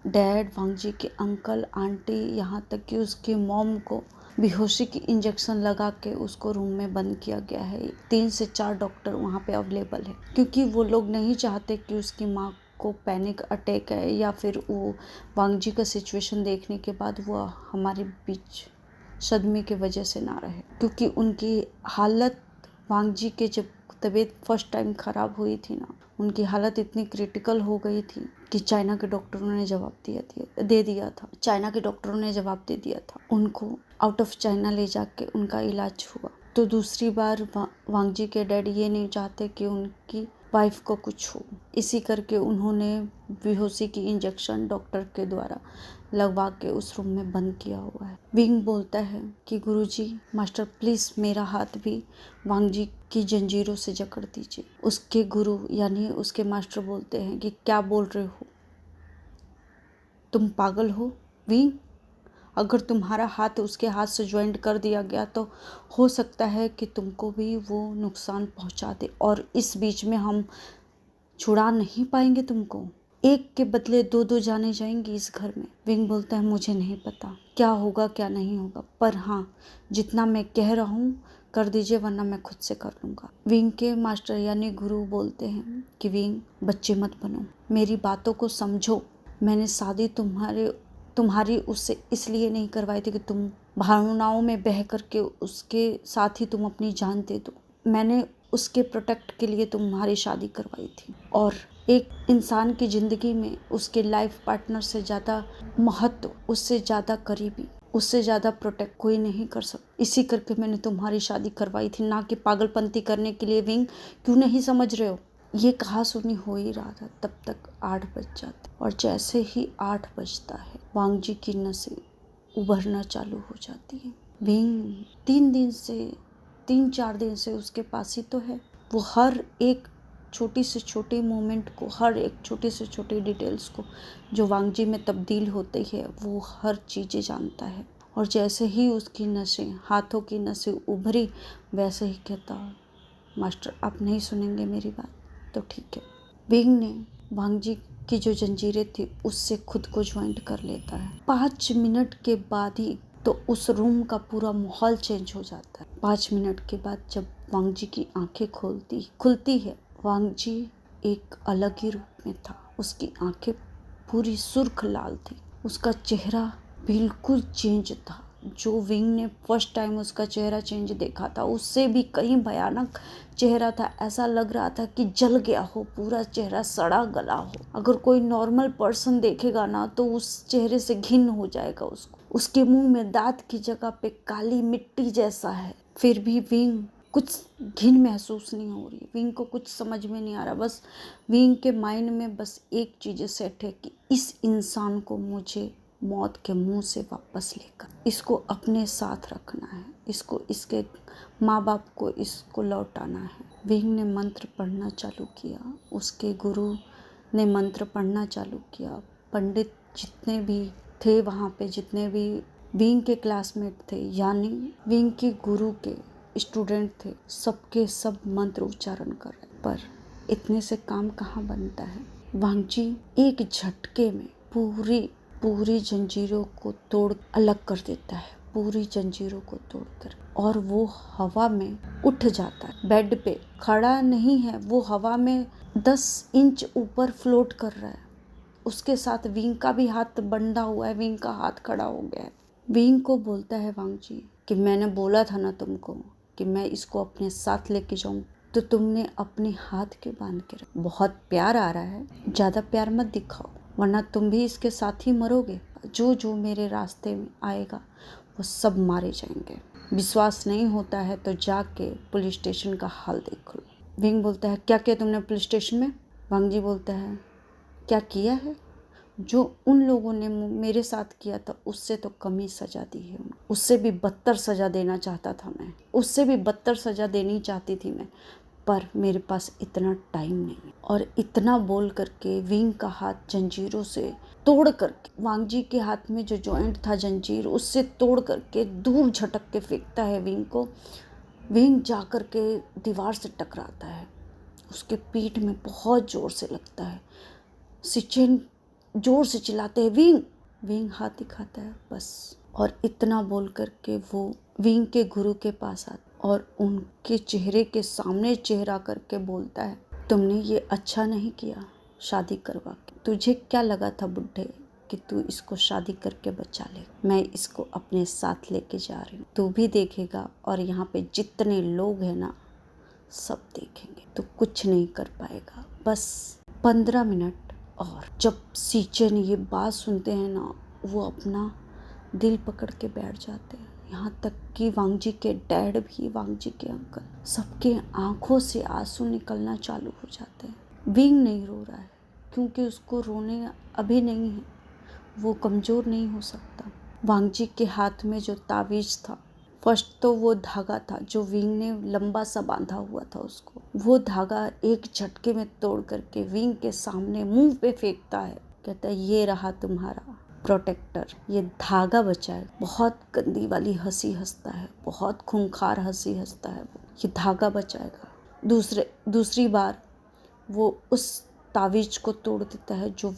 डैड, वांगजी के अंकल, आंटी, यहाँ तक कि उसकी मॉम को बेहोशी की इंजेक्शन लगा के उसको रूम में बंद किया गया है। 3 से 4 डॉक्टर वहाँ पे अवेलेबल है, क्योंकि वो लोग नहीं चाहते कि उसकी माँ को पैनिक अटैक है या फिर वो वांगजी का सिचुएशन देखने के बाद वो हमारे बीच सदमे की वजह से ना रहे। क्योंकि उनकी हालत, वांगजी के जब तबीयत फर्स्ट टाइम ख़राब हुई थी ना, उनकी हालत इतनी क्रिटिकल हो गई थी कि चाइना के डॉक्टरों ने जवाब दे दिया था। चाइना के डॉक्टरों ने जवाब दे दिया था, उनको आउट ऑफ चाइना ले जाके उनका इलाज हुआ। तो दूसरी बार वांगजी के डैडी ये नहीं चाहते कि उनकी वाइफ को कुछ हो, इसी करके उन्होंने बेहोशी की इंजेक्शन डॉक्टर के द्वारा लगवा के उस रूम में बंद किया हुआ है। विंग बोलता है कि गुरुजी, मास्टर प्लीज़ मेरा हाथ भी वांगजी की जंजीरों से जकड़ दीजिए। उसके गुरु यानी उसके मास्टर बोलते हैं कि क्या बोल रहे हो, तुम पागल हो विंग? अगर तुम्हारा हाथ उसके हाथ से ज्वाइंट कर दिया गया तो हो सकता है कि तुमको भी वो नुकसान पहुंचा दे, और इस बीच में हम छुड़ा नहीं पाएंगे तुमको। एक के बदले 2 जाने जाएंगी इस घर में। विंग बोलता है मुझे नहीं पता क्या होगा क्या नहीं होगा, पर हाँ जितना मैं कह रहा हूँ कर दीजिए, वरना मैं खुद से कर लूँगा। विंग के मास्टर यानी गुरु बोलते हैं कि विंग बच्चे मत बनो, मेरी बातों को समझो। मैंने शादी तुम्हारी उससे इसलिए नहीं करवाई थी कि तुम भावनाओं में बह करके उसके साथ ही तुम अपनी जान दे दो। मैंने उसके प्रोटेक्ट के लिए तुम्हारी शादी करवाई थी। और एक इंसान की ज़िंदगी में उसके लाइफ पार्टनर से ज़्यादा महत्व, उससे ज़्यादा करीबी, उससे ज़्यादा प्रोटेक्ट कोई नहीं कर सकता। इसी करके मैंने तुम्हारी शादी करवाई थी, ना कि पागलपंती करने के लिए। विंग क्यों नहीं समझ रहे हो? ये कहा सुनी हो ही रहा था, तब तक 8 बज जाते, और जैसे ही 8 बजता है वांगजी की नसें उभरना चालू हो जाती है। विंग 3-4 दिन से उसके पास ही तो है। वो हर एक छोटी से छोटी मोमेंट को, हर एक छोटी से छोटी डिटेल्स को जो वांगजी में तब्दील होती है, वो हर चीज़ें जानता है। और जैसे ही उसकी नसें, हाथों की नसें उभरी, वैसे ही कहता, मास्टर आप नहीं सुनेंगे मेरी बात तो ठीक है। विंग ने वांगजी की जो जंजीरें थी उससे खुद को ज्वाइंट कर लेता है। 5 मिनट के बाद ही तो उस रूम का पूरा माहौल चेंज हो जाता है। 5 मिनट के बाद जब वांगजी की आंखें खुलती है, वांगजी एक अलग ही रूप में था। उसकी आंखें पूरी सुर्ख लाल थी, उसका चेहरा बिल्कुल चेंज था। जो विंग ने फर्स्ट टाइम उसका चेहरा चेंज देखा था, उससे भी कहीं भयानक चेहरा था। ऐसा लग रहा था कि जल गया हो, पूरा चेहरा सड़ा गला हो। अगर कोई नॉर्मल पर्सन देखेगा ना तो उस चेहरे से घिन हो जाएगा उसको। उसके मुंह में दांत की जगह पे काली मिट्टी जैसा है। फिर भी विंग कुछ घिन महसूस नहीं हो रही। विंग को कुछ समझ में नहीं आ रहा। बस विंग के माइंड में बस एक चीज़ सेट है कि इस इंसान को मुझे मौत के मुंह से वापस लेकर इसको अपने साथ रखना है, इसको, इसके माँ बाप को इसको लौटाना है। विंग ने मंत्र पढ़ना चालू किया, उसके गुरु ने मंत्र पढ़ना चालू किया। पंडित जितने भी थे वहाँ पे, जितने भी विंग के क्लासमेट थे यानी विंग के गुरु के स्टूडेंट थे, सबके सब मंत्र उच्चारण कर रहे। पर इतने से काम कहाँ बनता है। वांगजी एक झटके में पूरी जंजीरों को तोड़ अलग कर देता है, पूरी जंजीरों को तोड़कर, और वो हवा में उठ जाता है। बेड पे खड़ा नहीं है, वो हवा में 10 इंच ऊपर फ्लोट कर रहा है। उसके साथ विंग का भी हाथ बंधा हुआ है, विंग का हाथ खड़ा हो गया है। विंग को बोलता है वांग जी कि मैंने बोला था ना तुमको कि मैं इसको अपने साथ लेके जाऊं, तो तुमने अपने हाथ क्यों बांध के रखा? बहुत प्यार आ रहा है, ज़्यादा प्यार मत दिखाओ वरना तुम भी इसके साथ ही मरोगे। जो जो मेरे रास्ते में आएगा वो सब मारे जाएंगे। विश्वास नहीं होता है तो जाके पुलिस स्टेशन का हाल देख लो। विंग बोलता है क्या किया तुमने पुलिस स्टेशन में? वांग जी बोलता है क्या किया है? जो उन लोगों ने मेरे साथ किया था उससे तो कम ही सज़ा दी है। उससे भी बदतर सज़ा देना चाहता था मैं, उससे भी बदतर सज़ा देनी चाहती थी मैं, पर मेरे पास इतना टाइम नहीं। और इतना बोल करके विंग का हाथ जंजीरों से तोड़ करके, वांग जी के हाथ में जो जॉइंट था जंजीर उससे तोड़ करके दूर झटक के फेंकता है विंग को। विंग जा कर के दीवार से टकराता है, उसके पीठ में बहुत ज़ोर से लगता है। सिचेन जोर से चिल्लाते हैं विंग। विंग हाथ दिखाता है बस, और इतना बोल करके वो विंग के गुरु के पास आता और उनके चेहरे के सामने चेहरा करके बोलता है तुमने ये अच्छा नहीं किया शादी करवा के। तुझे क्या लगा था बुढ़े कि तू इसको शादी करके बचा ले? मैं इसको अपने साथ लेके जा रही हूँ, तू भी देखेगा और यहाँ पे जितने लोग हैं ना सब देखेंगे। तो कुछ नहीं कर पाएगा, बस 15 मिनट। और जब सीचे ने ये बात सुनते हैं ना, वो अपना दिल पकड़ के बैठ जाते हैं। यहाँ तक कि वांग जी के डैड भी, वांग जी के अंकल, सबके आंखों से आंसू निकलना चालू हो जाते हैं। विंग नहीं रो रहा है क्योंकि उसको रोने अभी नहीं है, वो कमज़ोर नहीं हो सकता। वांग जी के हाथ में जो तावीज़ था, फर्स्ट तो वो धागा था जो विंग ने लंबा सा बांधा हुआ था उसको, वो धागा एक झटके में तोड़ करके विंग के सामने मुंह पे फेंकता है। कहता है ये रहा तुम्हारा प्रोटेक्टर, ये धागा बचाए। बहुत गंदी वाली हंसी हंसता है, बहुत खूंखार हंसी हंसता है वो, ये धागा बचाएगा। दूसरी बार वो उस तावीज को तोड़ देता है जो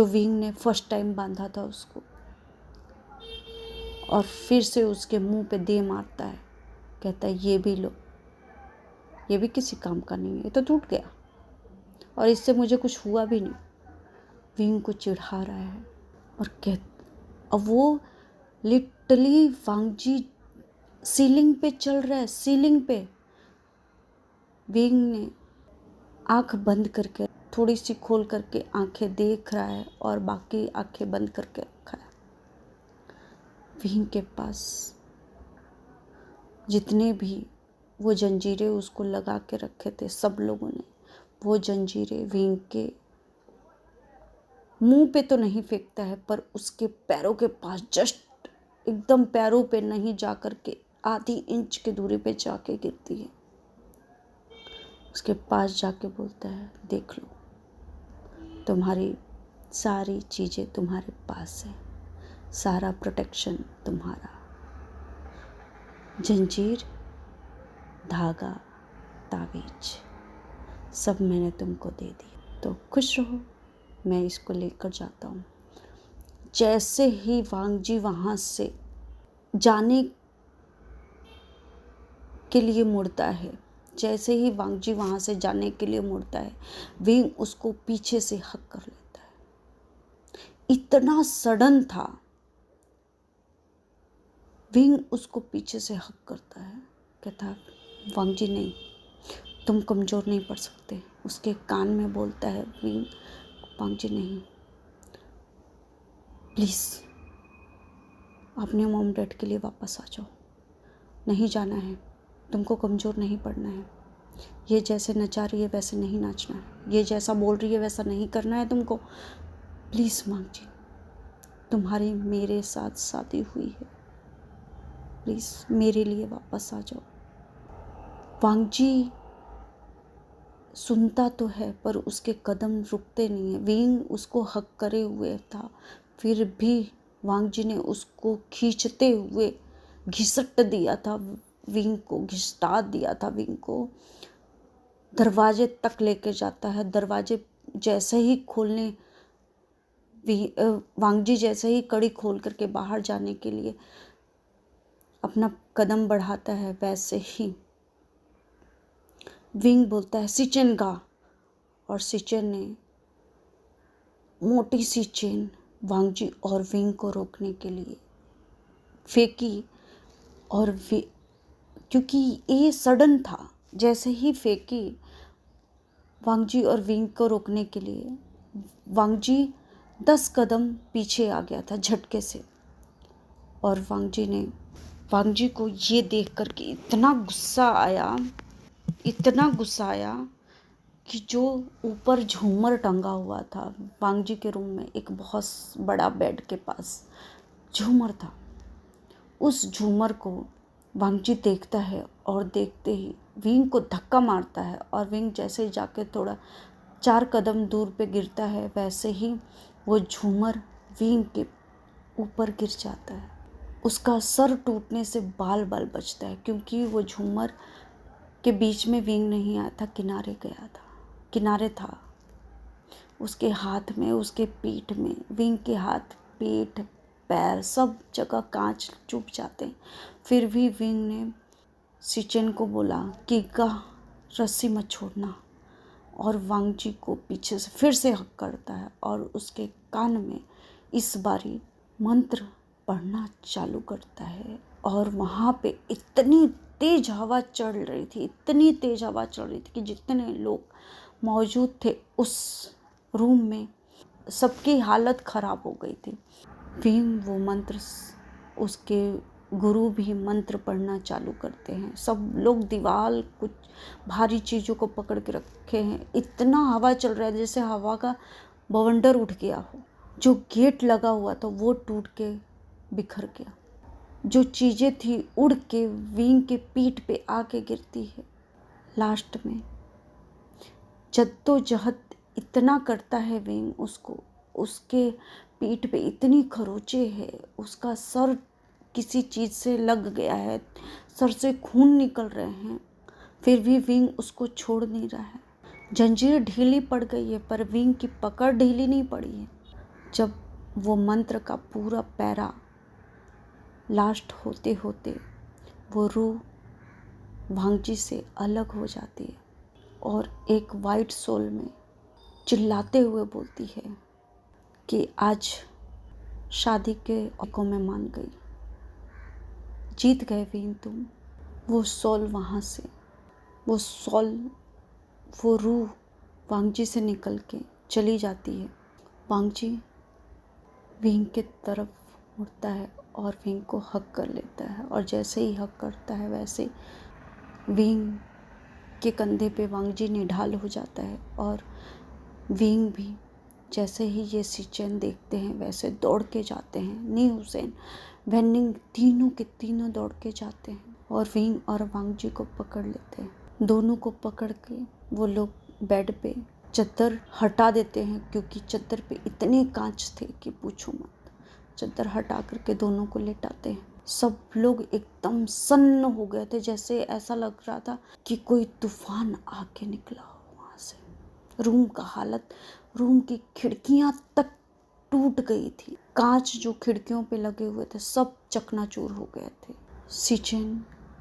विंग ने फर्स्ट टाइम बांधा था उसको, और फिर से उसके मुंह पे दे मारता है। कहता है ये भी लो, ये भी किसी काम का नहीं है, ये तो टूट गया और इससे मुझे कुछ हुआ भी नहीं। विंग को चिढ़ा रहा है और अब वो लिटरली वांग जी सीलिंग पे चल रहा है, सीलिंग पे। विंग ने आंख बंद करके, थोड़ी सी खोल करके आंखें देख रहा है और बाकी आंखें बंद करके रखा है। विंग के पास जितने भी वो जंजीरें उसको लगा के रखे थे, सब लोगों ने वो जंजीरें विंग के मुंह पे तो नहीं फेंकता है, पर उसके पैरों के पास, जस्ट एकदम पैरों पे नहीं, जा कर के आधी इंच की दूरी पे जाके गिरती है। उसके पास जाके बोलता है देख लो, तुम्हारी सारी चीज़ें तुम्हारे पास है, सारा प्रोटेक्शन तुम्हारा, जंजीर, धागा, तावीज सब मैंने तुमको दे दी, तो खुश रहो, मैं इसको लेकर जाता हूँ। जैसे ही वांग जी वहाँ से जाने के लिए मुड़ता है, जैसे ही वांग जी वहाँ से जाने के लिए मुड़ता है, विंग उसको पीछे से हक कर लेता है। इतना सडन था, विंग उसको पीछे से हक करता है। कहता है वांग जी नहीं, तुम कमज़ोर नहीं पड़ सकते। उसके कान में बोलता है विंग, वांग जी नहीं, प्लीज़ अपने मॉम डैड के लिए वापस आ जाओ, नहीं जाना है, तुमको कमज़ोर नहीं पड़ना है। ये जैसे नचा रही है वैसे नहीं नाचना है, ये जैसा बोल रही है वैसा नहीं करना है तुमको। प्लीज़ वांग जी, तुम्हारी मेरे साथ शादी हुई है, प्लीज़ मेरे लिए वापस आ जाओ। वांग जी सुनता तो है पर उसके कदम रुकते नहीं है। विंग उसको हक करे हुए था, फिर भी वांग जी ने उसको खींचते हुए घिसट दिया था, विंग को घिसटा दिया था। विंग को दरवाजे तक लेके जाता है। दरवाजे जैसे ही खोलने, वांग जी जैसे ही कड़ी खोल करके बाहर जाने के लिए अपना कदम बढ़ाता है, वैसे ही विंग बोलता है सिचेन गा, और सिचेन ने मोटी सी चेन वांगजी और विंग को रोकने के लिए फेंकी। और क्योंकि ये सडन था, जैसे ही फेंकी वांगजी और विंग को रोकने के लिए, वांगजी 10 कदम पीछे आ गया था झटके से। और वांगजी को ये देख कर के इतना गुस्सा आया कि जो ऊपर झूमर टंगा हुआ था वांगजी के रूम में, एक बहुत बड़ा बेड के पास झूमर था, उस झूमर को वांगजी देखता है और देखते ही विंग को धक्का मारता है। और विंग जैसे ही जाके थोड़ा 4 कदम दूर पे गिरता है, वैसे ही वो झूमर विंग के ऊपर गिर जाता है। उसका सर टूटने से बाल बाल बचता है, क्योंकि वो झूमर के बीच में विंग नहीं आया था, किनारे था। उसके हाथ में, उसके पीठ में, विंग के हाथ, पीठ, पैर सब जगह कांच चुभ जाते हैं। फिर भी विंग ने सिचेन को बोला कि रस्सी मत छोड़ना, और वांगजी को पीछे से फिर से हक करता है और उसके कान में इस बारी मंत्र पढ़ना चालू करता है। और वहाँ पे इतनी तेज हवा चल रही थी कि जितने लोग मौजूद थे उस रूम में सबकी हालत ख़राब हो गई थी। विंग वो मंत्र, उसके गुरु भी मंत्र पढ़ना चालू करते हैं। सब लोग दीवार, कुछ भारी चीज़ों को पकड़ के रखे हैं। इतना हवा चल रहा है जैसे हवा का बवंडर उठ गया हो। जो गेट लगा हुआ था वो टूट के बिखर गया। जो चीज़ें थी उड़ के विंग के पीठ पे आके गिरती है। लास्ट में जद्दोजहद इतना करता है विंग, उसके पीठ पे इतनी खरोंचे है, उसका सर किसी चीज़ से लग गया है, सर से खून निकल रहे हैं, फिर भी विंग उसको छोड़ नहीं रहा है। जंजीर ढीली पड़ गई है पर विंग की पकड़ ढीली नहीं पड़ी है। जब वो मंत्र का पूरा पैरा लास्ट होते होते वो रूह वांगजी से अलग हो जाती है और एक वाइट सोल में चिल्लाते हुए बोलती है कि आज शादी के को मैं मान गई, जीत गए विंग तुम। वो सोल वहाँ से, वो रूह वांगजी से निकल के चली जाती है। वांगजी विंग की तरफ मुड़ता है और विंग को हक कर लेता है, और जैसे ही हक करता है वैसे विंग के कंधे पे वांगजी निढाल हो जाता है। और विंग भी जैसे ही ये सिचेन देखते हैं वैसे दौड़ के जाते हैं। नी हुसैन, वेनिंग, तीनों के तीनों दौड़ के जाते हैं और विंग और वांगजी को पकड़ लेते हैं। दोनों को पकड़ के वो लोग बेड पे चद्दर हटा देते हैं, क्योंकि चद्दर पे इतने कांच थे कि पूछो मत। चद्दर हटा करके दोनों को लेटाते हैं। सब लोग एकदम सन्न हो गए थे, जैसे ऐसा लग रहा था कि कोई तूफान आके निकला हो वहाँ से। रूम की खिड़कियाँ तक टूट गई थी। कांच जो खिड़कियों पे लगे हुए थे सब चकनाचूर हो गए थे। सिचेन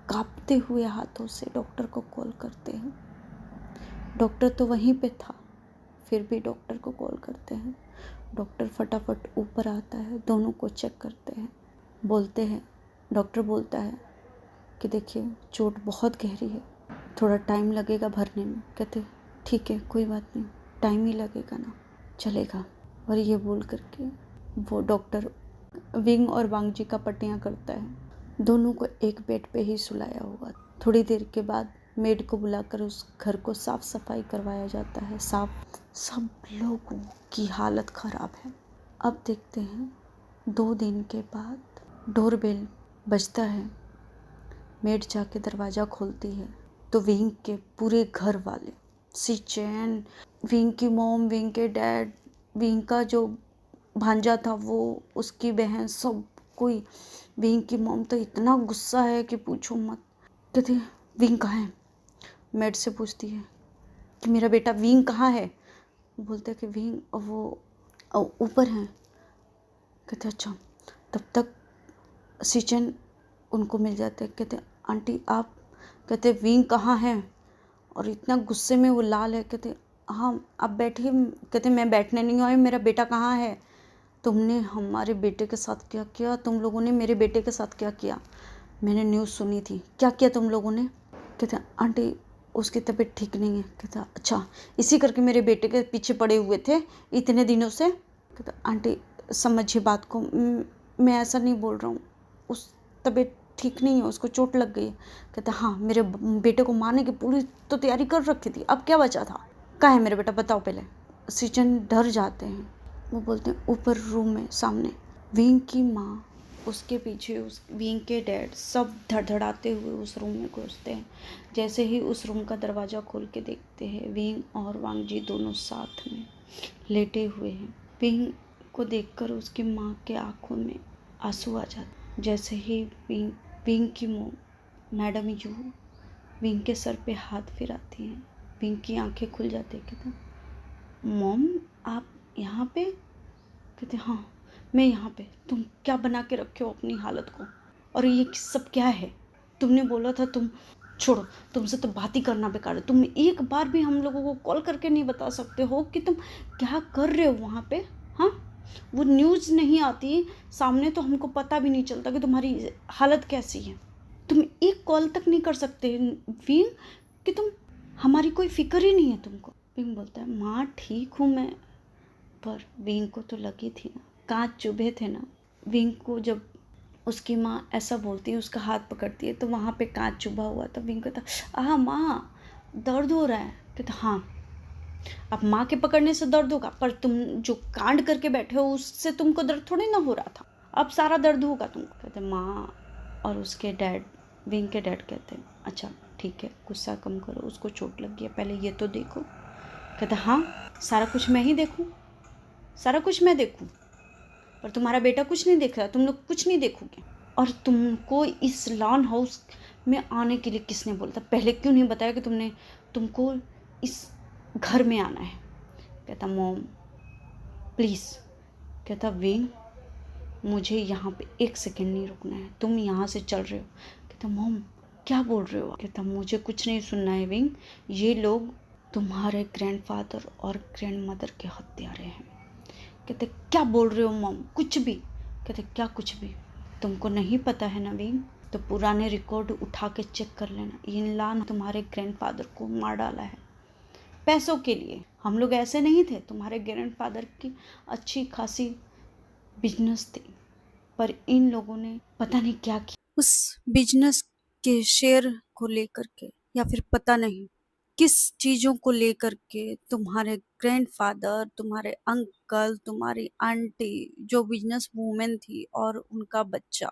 कांपते हुए हाथों से डॉक्टर को कॉल करते हैं। डॉक्टर तो वहीं पे था, फिर भी डॉक्टर को कॉल करते हैं। डॉक्टर फटाफट ऊपर आता है, दोनों को चेक करते हैं। डॉक्टर बोलता है कि देखिए चोट बहुत गहरी है, थोड़ा टाइम लगेगा भरने में। कहते ठीक है, कोई बात नहीं, टाइम ही लगेगा ना, चलेगा। और ये बोल करके वो डॉक्टर विंग और वांगजी का पट्टियाँ करता है। दोनों को एक बेड पे ही सुलाया हुआ। थोड़ी देर के बाद मेड को बुलाकर उस घर को साफ सफाई करवाया जाता है। सब लोगों की हालत ख़राब है। अब देखते हैं 2 दिन के बाद डोरबेल बजता है। मेड जाके दरवाज़ा खोलती है तो विंग के पूरे घर वाले, सिचेन, विंग की मॉम, विंग के डैड, विंग का जो भांजा था वो, उसकी बहन, सब कोई। विंग की मॉम तो इतना गुस्सा है कि पूछो मत। कहते विंग कहाँ है? मेड से पूछती है कि मेरा बेटा विंग कहाँ है? बोलते हैं कि विंग वो ऊपर हैं। कहते अच्छा। तब तक सिचेन उनको मिल जाते हैं। कहते आंटी आप? कहते विंग कहाँ है? और इतना गुस्से में वो लाल है। कहते हाँ आप बैठिए। कहते मैं बैठने नहीं आई, मेरा बेटा कहाँ है? तुमने हमारे बेटे के साथ क्या किया? तुम लोगों ने मेरे बेटे के साथ क्या किया? मैंने न्यूज़ सुनी थी। क्या किया तुम लोगों ने? कहते आंटी उसकी तबीयत ठीक नहीं है। कहता अच्छा, इसी करके मेरे बेटे के पीछे पड़े हुए थे इतने दिनों से? कहता आंटी समझिए बात को, मैं ऐसा नहीं बोल रहा हूँ, उस तबीयत ठीक नहीं है, उसको चोट लग गई है। कहता हाँ, मेरे बेटे को मारने की पूरी तो तैयारी कर रखी थी, अब क्या बचा था? कहाँ है मेरा बेटा, बताओ पहले। सृजन डर जाते हैं। वो बोलते हैं ऊपर रूम में सामने। विंग की माँ, उसके पीछे उस विंग के डैड सब धड़धड़ाते हुए उस रूम में घुसते हैं। जैसे ही उस रूम का दरवाज़ा खोल के देखते हैं, विंग और वांगजी दोनों साथ में लेटे हुए हैं। विंग को देखकर उसकी माँ के आंखों में आंसू आ जाते। जैसे ही विंग की मैडम यू विंग के सर पे हाथ फिराती हैं, विंग की आंखें खुल जाती है। कहता मॉम आप यहाँ पे? कहते हाँ मैं यहाँ पे। तुम क्या बना के रखे हो अपनी हालत को, और ये सब क्या है? तुमने बोला था तुम छोड़ो, तुमसे तो बात ही करना बेकार है। तुम एक बार भी हम लोगों को कॉल करके नहीं बता सकते हो कि तुम क्या कर रहे हो वहाँ पे? हाँ, वो न्यूज़ नहीं आती सामने तो हमको पता भी नहीं चलता कि तुम्हारी हालत कैसी है। तुम एक कॉल तक नहीं कर सकते विंग, कि तुम हमारी कोई फिक्र ही नहीं है तुमको। विंग बोलता है माँ ठीक हूँ मैं, पर विंग को तो लगी थी ना, कांच चुभे थे ना। विंग को जब उसकी माँ ऐसा बोलती है, उसका हाथ पकड़ती है तो वहाँ पे कांच चुभा हुआ था। विंग कहता आह माँ दर्द हो रहा है। कहता हाँ, अब माँ के पकड़ने से दर्द होगा, पर तुम जो कांड करके बैठे हो उससे तुमको दर्द थोड़ी ना हो रहा था, अब सारा दर्द होगा तुमको। कहते माँ और उसके डैड, विंग के डैड कहते हैं अच्छा ठीक है, गुस्सा कम करो, उसको चोट लग गई है, पहले ये तो देखो। कहता हाँ सारा कुछ मैं ही देखूँ, सारा कुछ मैं देखूँ, पर तुम्हारा बेटा कुछ नहीं देख रहा, तुम लोग कुछ नहीं देखोगे। और तुमको इस लॉन हाउस में आने के लिए किसने बोला था? पहले क्यों नहीं बताया कि तुमको इस घर में आना है? कहता मॉम प्लीज़। कहता विंग मुझे यहाँ पे एक सेकंड नहीं रुकना है, तुम यहाँ से चल रहे हो। कहता मॉम क्या बोल रहे हो? कहता मुझे कुछ नहीं सुनना है विंग, ये लोग तुम्हारे ग्रैंडफादर और ग्रैंडमदर के हत्यारे हैं। कहते क्या बोल रहे हो मॉम? कुछ भी। कहते क्या कुछ भी? तुमको नहीं पता है ना विंग, तो पुराने रिकॉर्ड उठा के चेक कर लेना। इन लान तुम्हारे ग्रैंडफादर को मार डाला है पैसों के लिए। हम लोग ऐसे नहीं थे, तुम्हारे ग्रैंडफादर की अच्छी खासी बिजनेस थी, पर इन लोगों ने पता नहीं क्या किया उस बिजनेस के शेयर को लेकर के, या फिर पता नहीं किस चीज़ों को लेकर के तुम्हारे ग्रैंडफादर, तुम्हारे अंकल, तुम्हारी आंटी जो बिजनेस वूमेन थी और उनका बच्चा,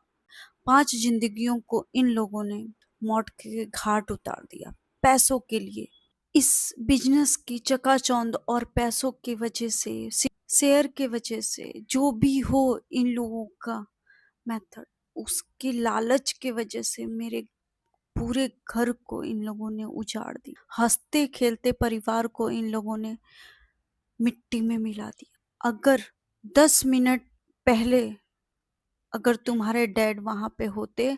5 जिंदगियों को इन लोगों ने मौत के घाट उतार दिया पैसों के लिए। इस बिजनेस की चकाचौंध और पैसों की वजह से, शेयर के वजह से, जो भी हो इन लोगों का मेथड, उसकी लालच के वजह से मेरे पूरे घर को इन लोगों ने उजाड़ दी। हंसते खेलते परिवार को इन लोगों ने मिट्टी में मिला दिया। अगर 10 मिनट पहले अगर तुम्हारे डैड वहां पे होते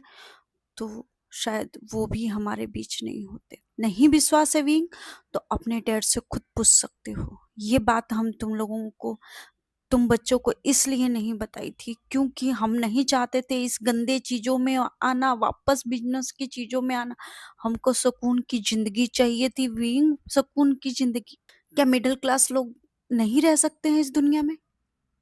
तो शायद वो भी हमारे बीच नहीं होते। नहीं विश्वास है विंग, तो अपने डैड से खुद पूछ सकते हो। ये बात हम तुम लोगों को, तुम बच्चों को इसलिए नहीं बताई थी क्योंकि हम नहीं चाहते थे इस गंदे चीजों में आना, वापस बिजनेस की चीजों में आना। हमको सुकून की जिंदगी चाहिए थी विंग, सुकून की जिंदगी। क्या मिडिल क्लास लोग नहीं रह सकते हैं इस दुनिया में?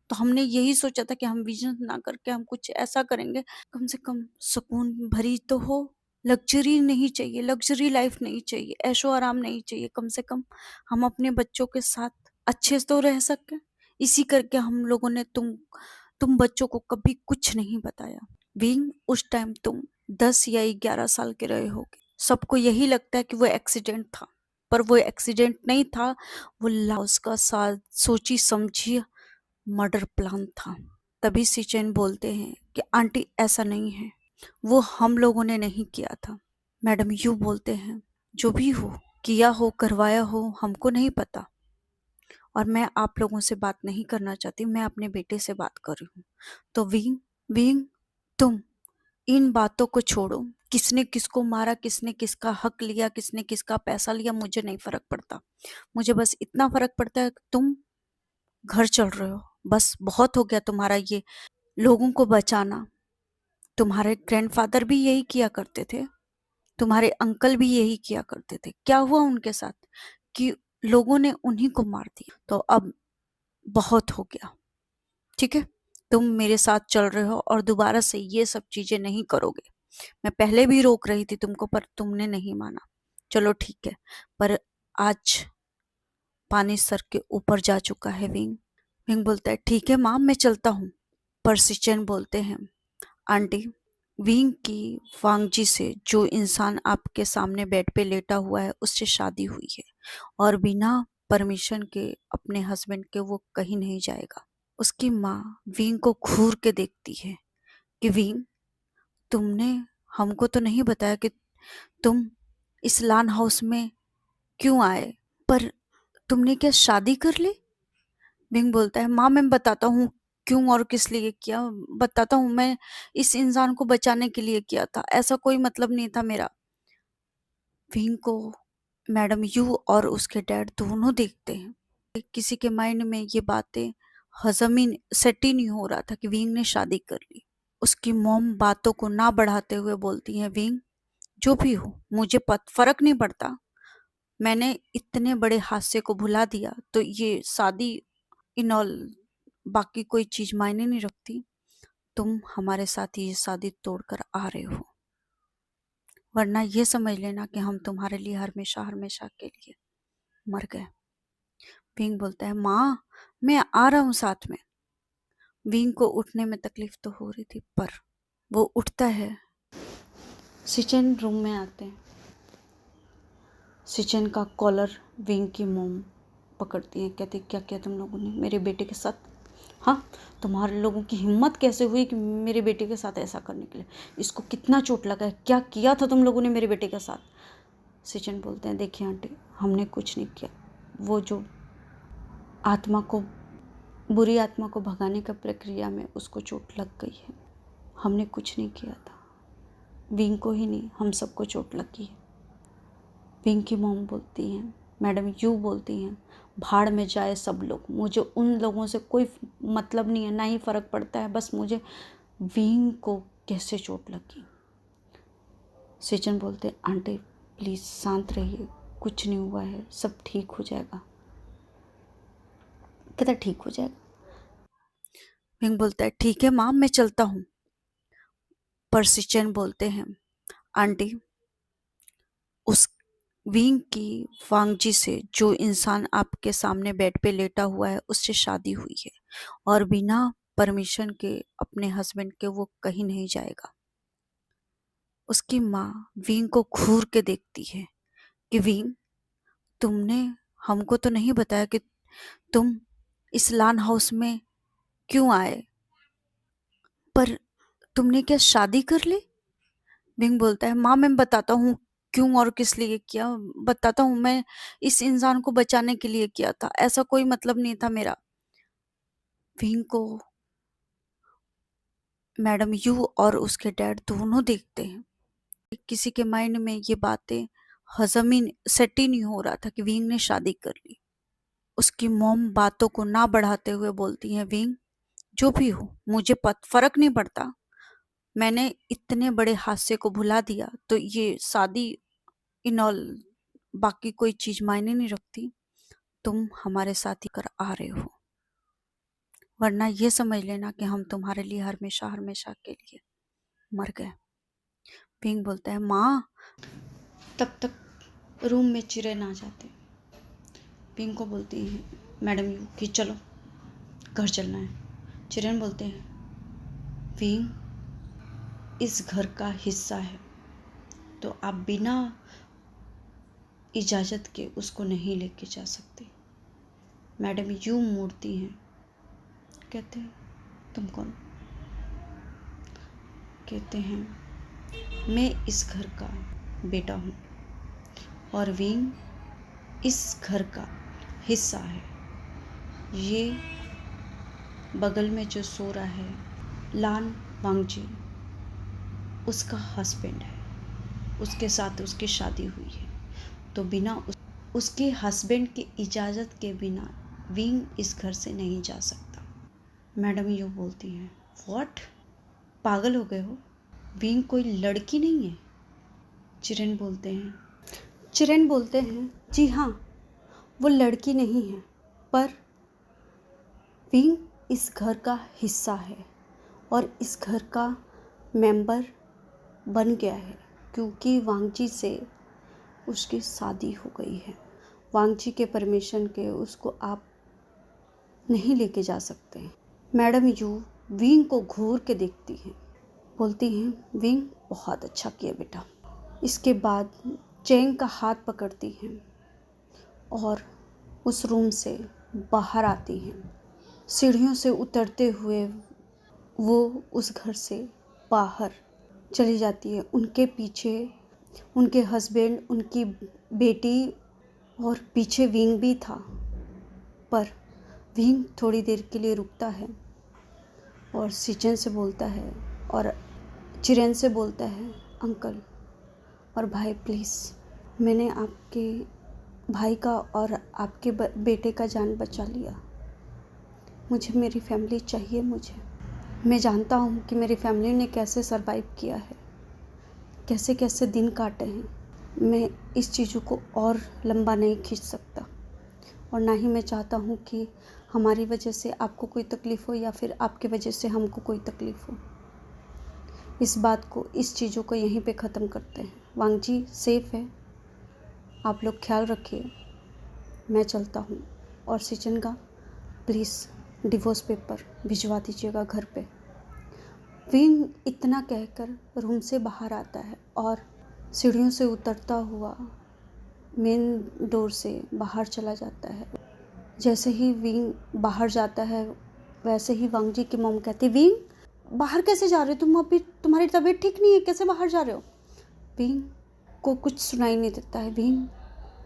तो हमने यही सोचा था कि हम बिजनेस ना करके हम कुछ ऐसा करेंगे, कम से कम सुकून भरी तो हो। लग्जरी नहीं चाहिए, लग्जरी लाइफ नहीं चाहिए, ऐशो आराम नहीं चाहिए, कम से कम हम अपने बच्चों के साथ अच्छे से तो रह सके। इसी करके हम लोगों ने तुम बच्चों को कभी कुछ नहीं बताया। विंग उस टाइम तुम 10 या 11 साल के रहे होगे। सबको यही लगता है कि वो एक्सीडेंट था, पर वो एक्सीडेंट नहीं था, वो लॉस का साथ सोची समझी मर्डर प्लान था। तभी सिचन बोलते हैं कि आंटी ऐसा नहीं है, वो हम लोगों ने नहीं किया था। मैडम यू बोलते हैं जो भी हो, किया हो, करवाया हो, हमको नहीं पता, और मैं आप लोगों से बात नहीं करना चाहती, मैं अपने बेटे से बात कर रही हूँ। तो विंग विंग तुम इन बातों को छोड़ो किसने किसको मारा, किसने किसका हक लिया, किसने किसका पैसा लिया, मुझे नहीं फर्क पड़ता। मुझे बस इतना फर्क पड़ता है कि तुम घर चल रहे हो। बस बहुत हो गया तुम्हारा ये लोगों को बचाना। तुम्हारे ग्रैंडफादर भी यही किया करते थे, तुम्हारे अंकल भी यही किया करते थे। क्या हुआ उनके साथ कि लोगों ने उन्हीं को मार दिया। तो अब बहुत हो गया, ठीक है? तुम मेरे साथ चल रहे हो और दोबारा से ये सब चीजें नहीं करोगे। मैं पहले भी रोक रही थी तुमको, पर तुमने नहीं माना। चलो ठीक है, पर आज पानी सर के ऊपर जा चुका है। विंग विंग बोलता है ठीक है माँ, मैं चलता हूँ। पर सिचन बोलते हैं आंटी, विंग की वांगजी से, जो इंसान आपके सामने बेड पे लेटा हुआ है, उससे शादी हुई है और बिना परमिशन के अपने हस्बैंड के वो कहीं नहीं जाएगा। उसकी माँ विंग को घूर के देखती है कि विंग, तुमने हमको तो नहीं बताया कि तुम इस लान हाउस में क्यों आए, पर तुमने क्या शादी कर ली? विंग बोलता है माँ, मैं बताता हूँ क्यों और किस लिए किया, बताता हूँ। मैं इस इंसान को बचाने के लिए किया था, ऐसा कोई मतलब नहीं था मेरा। विंग को मैडम यू और उसके डैड दोनों देखते हैं। किसी के माइंड में ये बातें हजम ही सेट ही नहीं हो रहा था कि विंग ने शादी कर ली। उसकी मॉम बातों को ना बढ़ाते हुए बोलती है विंग, जो भी हो मुझे फर्क नहीं पड़ता। मैंने इतने बड़े हादसे को भुला दिया तो ये शादी इन ऑल बाकी कोई चीज मायने नहीं रखती। तुम हमारे साथ ये शादी तोड़कर आ रहे हो, वरना ये समझ लेना कि हम तुम्हारे लिए हमेशा हमेशा के लिए मर गए। विंग बोलता है माँ, मैं आ रहा हूँ साथ में। विंग को उठने में तकलीफ तो हो रही थी, पर वो उठता है। सिचन रूम में आते हैं। सिचन का कॉलर विंग की मोम पकड़ती है, कहती क्या किया तुम लोगों ने मेरे बेटे के साथ? हाँ, तुम्हारे लोगों की हिम्मत कैसे हुई कि मेरे बेटे के साथ ऐसा करने के लिए? इसको कितना चोट लगा है, क्या किया था तुम लोगों ने मेरे बेटे के साथ? सिचन बोलते हैं देखिए आंटी, हमने कुछ नहीं किया। वो जो आत्मा को, बुरी आत्मा को भगाने का प्रक्रिया में उसको चोट लग गई है। हमने कुछ नहीं किया था। विंग को ही नहीं, हम सबको चोट लगी है। विंग की मॉम बोलती हैं, मैडम यू बोलती हैं, भाड़ में जाए सब लोग, मुझे उन लोगों से कोई मतलब नहीं है, ना ही फ़र्क पड़ता है। बस मुझे विंग को कैसे चोट लगी। सिचन बोलते आंटी प्लीज़ शांत रहिए, कुछ नहीं हुआ है, सब ठीक हो जाएगा। कहता ठीक हो जाएगा। विंग बोलता है ठीक है माँ, मैं चलता हूँ। पर सिचन बोलते हैं आंटी, उस विंग की वांगजी से, जो इंसान आपके सामने बेड पे लेटा हुआ है, उससे शादी हुई है और बिना परमिशन के अपने हस्बैंड के वो कहीं नहीं जाएगा। उसकी माँ विंग को घूर के देखती है कि विंग, तुमने हमको तो नहीं बताया कि तुम इस लान हाउस में क्यों आए, पर तुमने क्या शादी कर ली? विंग बोलता है माँ, मैं बताता हूँ क्यों और किस लिए किया, बताता हूँ। मैं इस इंसान को बचाने के लिए किया था, ऐसा कोई मतलब नहीं था मेरा। विंग को मैडम यू और उसके डैड दोनों देखते हैं। किसी के माइंड में ये बातें हजम ही सेट ही नहीं हो रहा था कि विंग ने शादी कर ली। उसकी मॉम बातों को ना बढ़ाते हुए बोलती है विंग, जो भी हो मुझे फर्क नहीं पड़ता। मैंने इतने बड़े हादसे को भुला दिया तो ये शादी इन ऑल बाकी कोई चीज मायने नहीं रखती। तुम हमारे साथ ही कर आ रहे हो, वरना ये समझ लेना कि हम तुम्हारे लिए हमेशा हमेशा के लिए मर गए। विंग बोलता है माँ, तब तक रूम में चिरे ना जाते। विंग को बोलती है मैडम यू कि चलो घर चलना है। चिरन बोलते हैं विंग इस घर का हिस्सा है, तो आप बिना इजाज़त के उसको नहीं लेके जा सकते। मैडम यू मूर्ति हैं, कहते हैं तुम कौन? कहते हैं मैं इस घर का बेटा हूँ और विंग इस घर का हिस्सा है। ये बगल में जो सो रहा है लान वांगजी, उसका हस्बैंड है। उसके साथ उसकी शादी हुई है, तो बिना उसके हस्बैंड की इजाज़त के बिना विंग इस घर से नहीं जा सकता। मैडम यूँ बोलती हैं, व्हाट, पागल हो गए हो? विंग कोई लड़की नहीं है। चिरेन बोलते हैं जी हाँ, वो लड़की नहीं है, पर विंग इस घर का हिस्सा है और इस घर का मेंबर बन गया है क्योंकि वांगजी से उसकी शादी हो गई है। वांगजी के परमिशन के उसको आप नहीं लेके जा सकते। मैडम यू विंग को घूर के देखती हैं, बोलती हैं विंग बहुत अच्छा किया बेटा। इसके बाद चैंग का हाथ पकड़ती हैं और उस रूम से बाहर आती हैं। सीढ़ियों से उतरते हुए वो उस घर से बाहर चली जाती है। उनके पीछे उनके हस्बैंड, उनकी बेटी और पीछे विंग भी था, पर विंग थोड़ी देर के लिए रुकता है और सिचन से बोलता है और चिरेन से बोलता है, अंकल और भाई प्लीज़, मैंने आपके भाई का और आपके बेटे का जान बचा लिया। मुझे मेरी फैमिली चाहिए। मैं जानता हूँ कि मेरी फैमिली ने कैसे सरवाइव किया है, कैसे कैसे दिन काटे हैं। मैं इस चीज़ों को और लंबा नहीं खींच सकता और ना ही मैं चाहता हूँ कि हमारी वजह से आपको कोई तकलीफ़ हो या फिर आपके वजह से हमको कोई तकलीफ़ हो। इस चीज़ों को यहीं पे ख़त्म करते हैं। वांगजी सेफ़ है, आप लोग ख्याल रखिए, मैं चलता हूँ। और सिचन का प्लीज़ डिवोर्स पेपर भिजवा दीजिएगा घर पे। विंग इतना कहकर रूम से बाहर आता है और सीढ़ियों से उतरता हुआ मेन डोर से बाहर चला जाता है। जैसे ही विंग बाहर जाता है वैसे ही वांगजी की मॉम कहती, विंग बाहर कैसे जा रहे हो तुम? अभी तुम्हारी तबीयत ठीक नहीं है, कैसे बाहर जा रहे हो? विंग को कुछ सुनाई नहीं देता है। विंग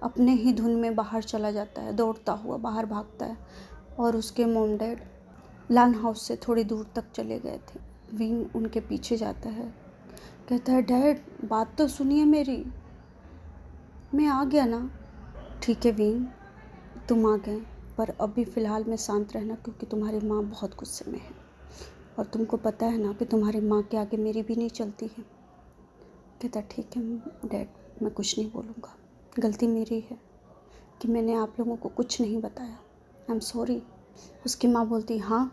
अपने ही धुन में बाहर चला जाता है, दौड़ता हुआ बाहर भागता है और उसके मॉम डैड लान हाउस से थोड़ी दूर तक चले गए थे। विंग उनके पीछे जाता है, कहता है डैड बात तो सुनिए मेरी, मैं आ गया ना। ठीक है विंग, तुम आ गए, पर अभी फ़िलहाल में शांत रहना क्योंकि तुम्हारी माँ बहुत गुस्से में है और तुमको पता है ना कि तुम्हारी माँ के आगे मेरी भी नहीं चलती है। कहता ठीक है डैड, मैं कुछ नहीं बोलूँगा, गलती मेरी है कि मैंने आप लोगों को कुछ नहीं बताया, आई एम सॉरी। उसकी माँ बोलती, हाँ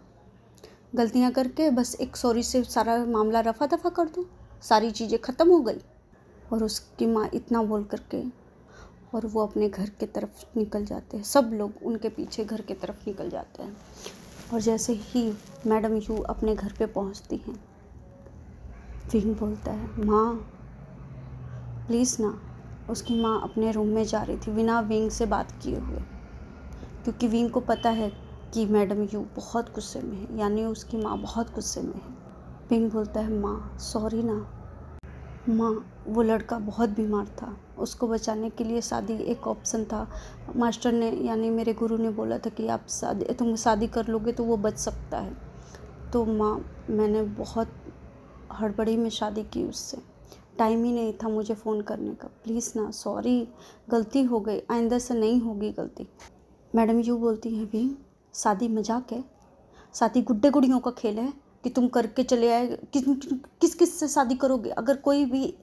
गलतियाँ करके बस एक सॉरी से सारा मामला रफा दफा कर दो, सारी चीज़ें ख़त्म हो गई। और उसकी माँ इतना बोल करके और वो अपने घर के तरफ निकल जाते हैं। सब लोग उनके पीछे घर के तरफ निकल जाते हैं। और जैसे ही मैडम यू अपने घर पे पहुंचती हैं, विंग बोलता है माँ प्लीज़ ना। उसकी माँ अपने रूम में जा रही थी बिना विंग से बात किए हुए, क्योंकि विंग को पता है कि मैडम यू बहुत गुस्से में है, यानी उसकी माँ बहुत गुस्से में है। विंग बोलता है माँ सॉरी ना माँ, वो लड़का बहुत बीमार था, उसको बचाने के लिए शादी एक ऑप्शन था। मास्टर ने यानी मेरे गुरु ने बोला था कि आप तुम शादी कर लोगे तो वो बच सकता है। तो माँ मैंने बहुत हड़बड़ी में शादी की उससे, टाइम ही नहीं था मुझे फ़ोन करने का, प्लीज़ ना, सॉरी गलती हो गई, आइंदा से नहीं होगी गलती। मैडम यूँ बोलती हैं भी शादी मजाक है, शादी गुड्डे गुड़ियों का खेल है कि तुम करके चले आए, किस किस से शादी करोगे? अगर कोई भी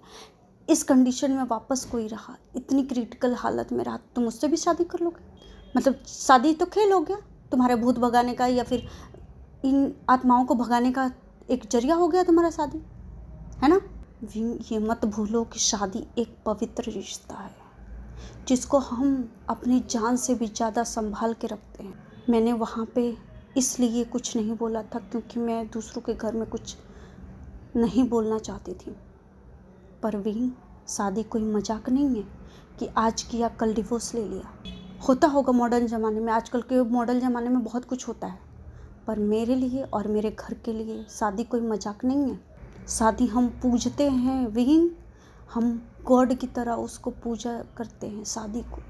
इस कंडीशन में वापस कोई रहा, इतनी क्रिटिकल हालत में रहा, तुम उससे भी शादी कर लोगे? मतलब शादी तो खेल हो गया, तुम्हारे भूत भगाने का या फिर इन आत्माओं को भगाने का एक जरिया हो गया तुम्हारा शादी, है ना? ये मत भूलो कि शादी एक पवित्र रिश्ता है जिसको हम अपनी जान से भी ज़्यादा संभाल के रखते हैं। मैंने वहाँ पे इसलिए कुछ नहीं बोला था क्योंकि मैं दूसरों के घर में कुछ नहीं बोलना चाहती थी। पर विंग, शादी कोई मजाक नहीं है कि आज किया कल डिवोर्स ले लिया। होता होगा मॉडर्न ज़माने में, आजकल के मॉडर्न ज़माने में बहुत कुछ होता है, पर मेरे लिए और मेरे घर के लिए शादी कोई मजाक नहीं है। शादी हम पूजते हैं विंग, हम गॉड की तरह उसको पूजा करते हैं शादी को।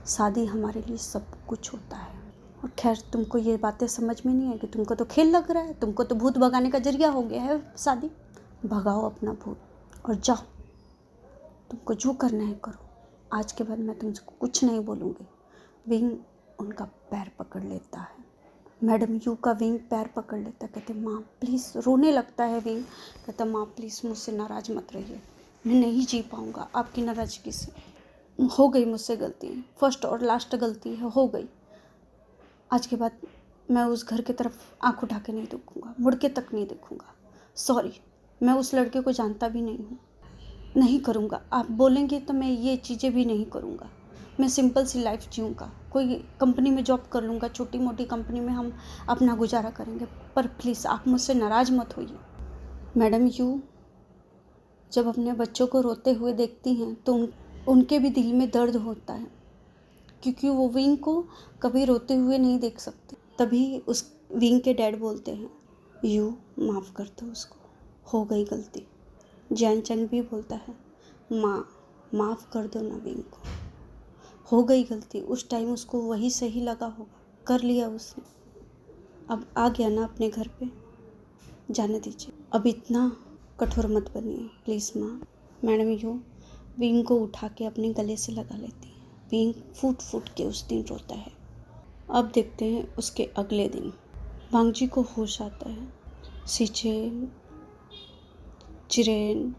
शादी हमारे लिए सब कुछ होता है। और खैर तुमको ये बातें समझ में नहीं है कि तुमको तो खेल लग रहा है, तुमको तो भूत भगाने का जरिया हो गया है शादी। भगाओ अपना भूत और जाओ। तुमको जो करना है करो, आज के बाद मैं तुमको कुछ नहीं बोलूँगी। विंग उनका पैर पकड़ लेता है, मैडम यू का विंग पैर पकड़ लेता है। कहते माँ प्लीज़, रोने लगता है विंग। कहता माँ प्लीज़ मुझसे नाराज़ मत रहिए, मैं नहीं जी पाऊँगा आपकी नाराज़गी से, हो गई मुझसे गलती, फर्स्ट और लास्ट गलती है, हो गई। आज के बाद मैं उस घर की तरफ आँख उठा के नहीं देखूँगा, मुड़ के तक नहीं देखूँगा, सॉरी। मैं उस लड़के को जानता भी नहीं हूँ, नहीं करूँगा। आप बोलेंगे तो मैं ये चीज़ें भी नहीं करूँगा। मैं सिंपल सी लाइफ जीऊँगा, कोई कंपनी में जॉब कर लूँगा, छोटी मोटी कंपनी में हम अपना गुजारा करेंगे, पर प्लीज़ आप मुझसे नाराज़ मत होइए। मैडम यू जब अपने बच्चों को रोते हुए देखती हैं तो उनके भी दिल में दर्द होता है, क्योंकि वो विंग को कभी रोते हुए नहीं देख सकते। तभी उस विंग के डैड बोलते हैं यू माफ़ कर दो उसको, हो गई गलती। जैन चंग भी बोलता है माँ माफ़ कर दो ना विंग को, हो गई गलती। उस टाइम उसको वही सही लगा होगा, कर लिया उसने, अब आ गया ना अपने घर पे, जाने दीजिए, अब इतना कठोर मत बनिए प्लीज़ माँ। मैडम यू विंग को उठा के अपने गले से लगा लेती है। विंग फूट फूट के उस दिन रोता है। अब देखते हैं उसके अगले दिन वांगजी को होश आता है। सिचेन, चिरेन,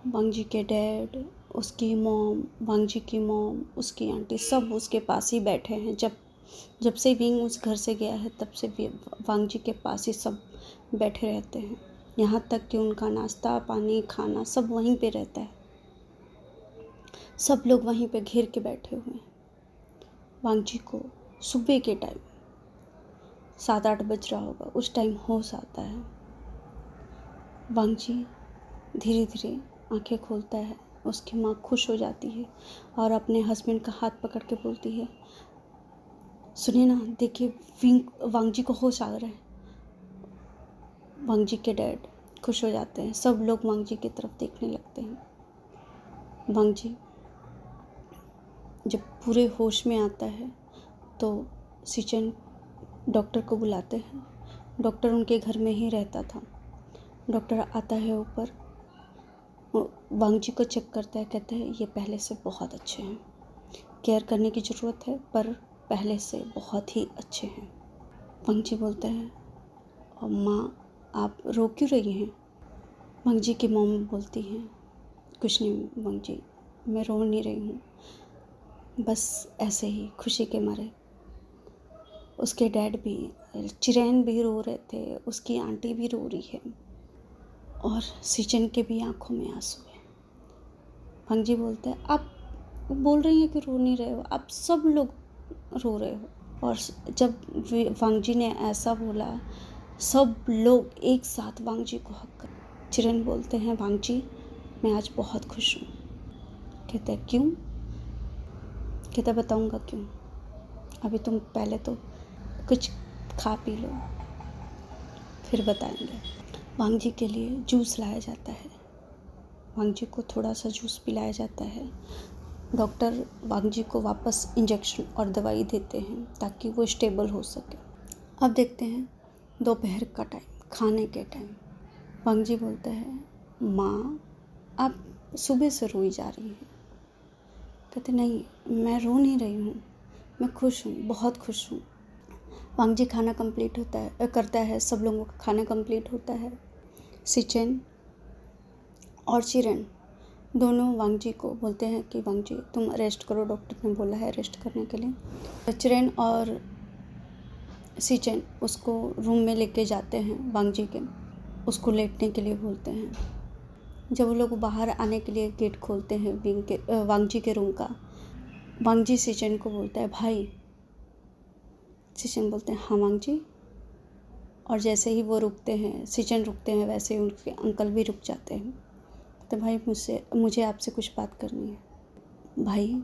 वांगजी के डैड, उसकी मॉम, वांगजी की मॉम, उसकी आंटी, सब उसके पास ही बैठे हैं। जब से विंग उस घर से गया है तब से वांगजी के पास ही सब बैठे रहते हैं, यहाँ तक कि उनका नाश्ता पानी खाना सब वहीं पे रहता है। सब लोग वहीं पे घेर के बैठे हुए हैं। वांगजी को सुबह के टाइम 7-8 बज रहा होगा, उस टाइम होश आता है। वांगजी धीरे धीरे आंखें खोलता है, उसकी माँ खुश हो जाती है और अपने हस्बैंड का हाथ पकड़ के बोलती है सुनिए ना, देखिए वांगजी को होश आ रहा है। वांगजी के डैड खुश हो जाते हैं, सब लोग वांगजी की तरफ देखने लगते हैं। वांगजी जब पूरे होश में आता है तो सिचेन डॉक्टर को बुलाते हैं। डॉक्टर उनके घर में ही रहता था। डॉक्टर आता है ऊपर, वांगजी को चेक करता है, कहता है ये पहले से बहुत अच्छे हैं, केयर करने की ज़रूरत है पर पहले से बहुत ही अच्छे हैं। वांगजी बोलता है और माँ आप रो क्यों रही हैं? वांगजी की मॉम बोलती हैं कुछ नहीं वांगजी, मैं रो नहीं रही हूँ, बस ऐसे ही खुशी के मारे। उसके डैड भी, चिरेन भी रो रहे थे, उसकी आंटी भी रो रही है और सिचेन के भी आंखों में आंसू है। वांगजी बोलते हैं आप बोल रही हैं कि रो नहीं रहे हो, आप सब लोग रो रहे हो। और जब वांगजी ने ऐसा बोला सब लोग एक साथ वांगजी को हक कर। चिरेन बोलते हैं वांगजी मैं आज बहुत खुश हूँ। कहते हैं क्यों? कहते बताऊँगा क्यों, अभी तुम पहले तो कुछ खा पी लो फिर बताएंगे। वांगजी के लिए जूस लाया जाता है, वांगजी को थोड़ा सा जूस पिलाया जाता है। डॉक्टर वांगजी को वापस इंजेक्शन और दवाई देते हैं ताकि वो स्टेबल हो सके। अब देखते हैं दोपहर का टाइम, खाने के टाइम। वांगजी बोलता है माँ आप सुबह से रोई जा रही हैं। कहते नहीं मैं रो नहीं रही हूँ, मैं खुश हूँ, बहुत खुश हूँ। वांगजी खाना कंप्लीट करता है, सब लोगों का खाना कंप्लीट होता है। सिचेन और चिरेन दोनों वांगजी को बोलते हैं कि वांगजी तुम रेस्ट करो, डॉक्टर ने बोला है रेस्ट करने के लिए। चिरेन और सिचेन उसको रूम में लेके जाते हैं वांगजी के, उसको लेटने के लिए बोलते हैं। जब वो लोग बाहर आने के लिए गेट खोलते हैं वांगजी के रूम का, वांगजी सिचेन को बोलता है भाई। सिचेन बोलते हैं हाँ वांगजी। और जैसे ही वो रुकते हैं, सिचेन रुकते हैं, वैसे ही उनके अंकल भी रुक जाते हैं। तो भाई मुझे आपसे कुछ बात करनी है। भाई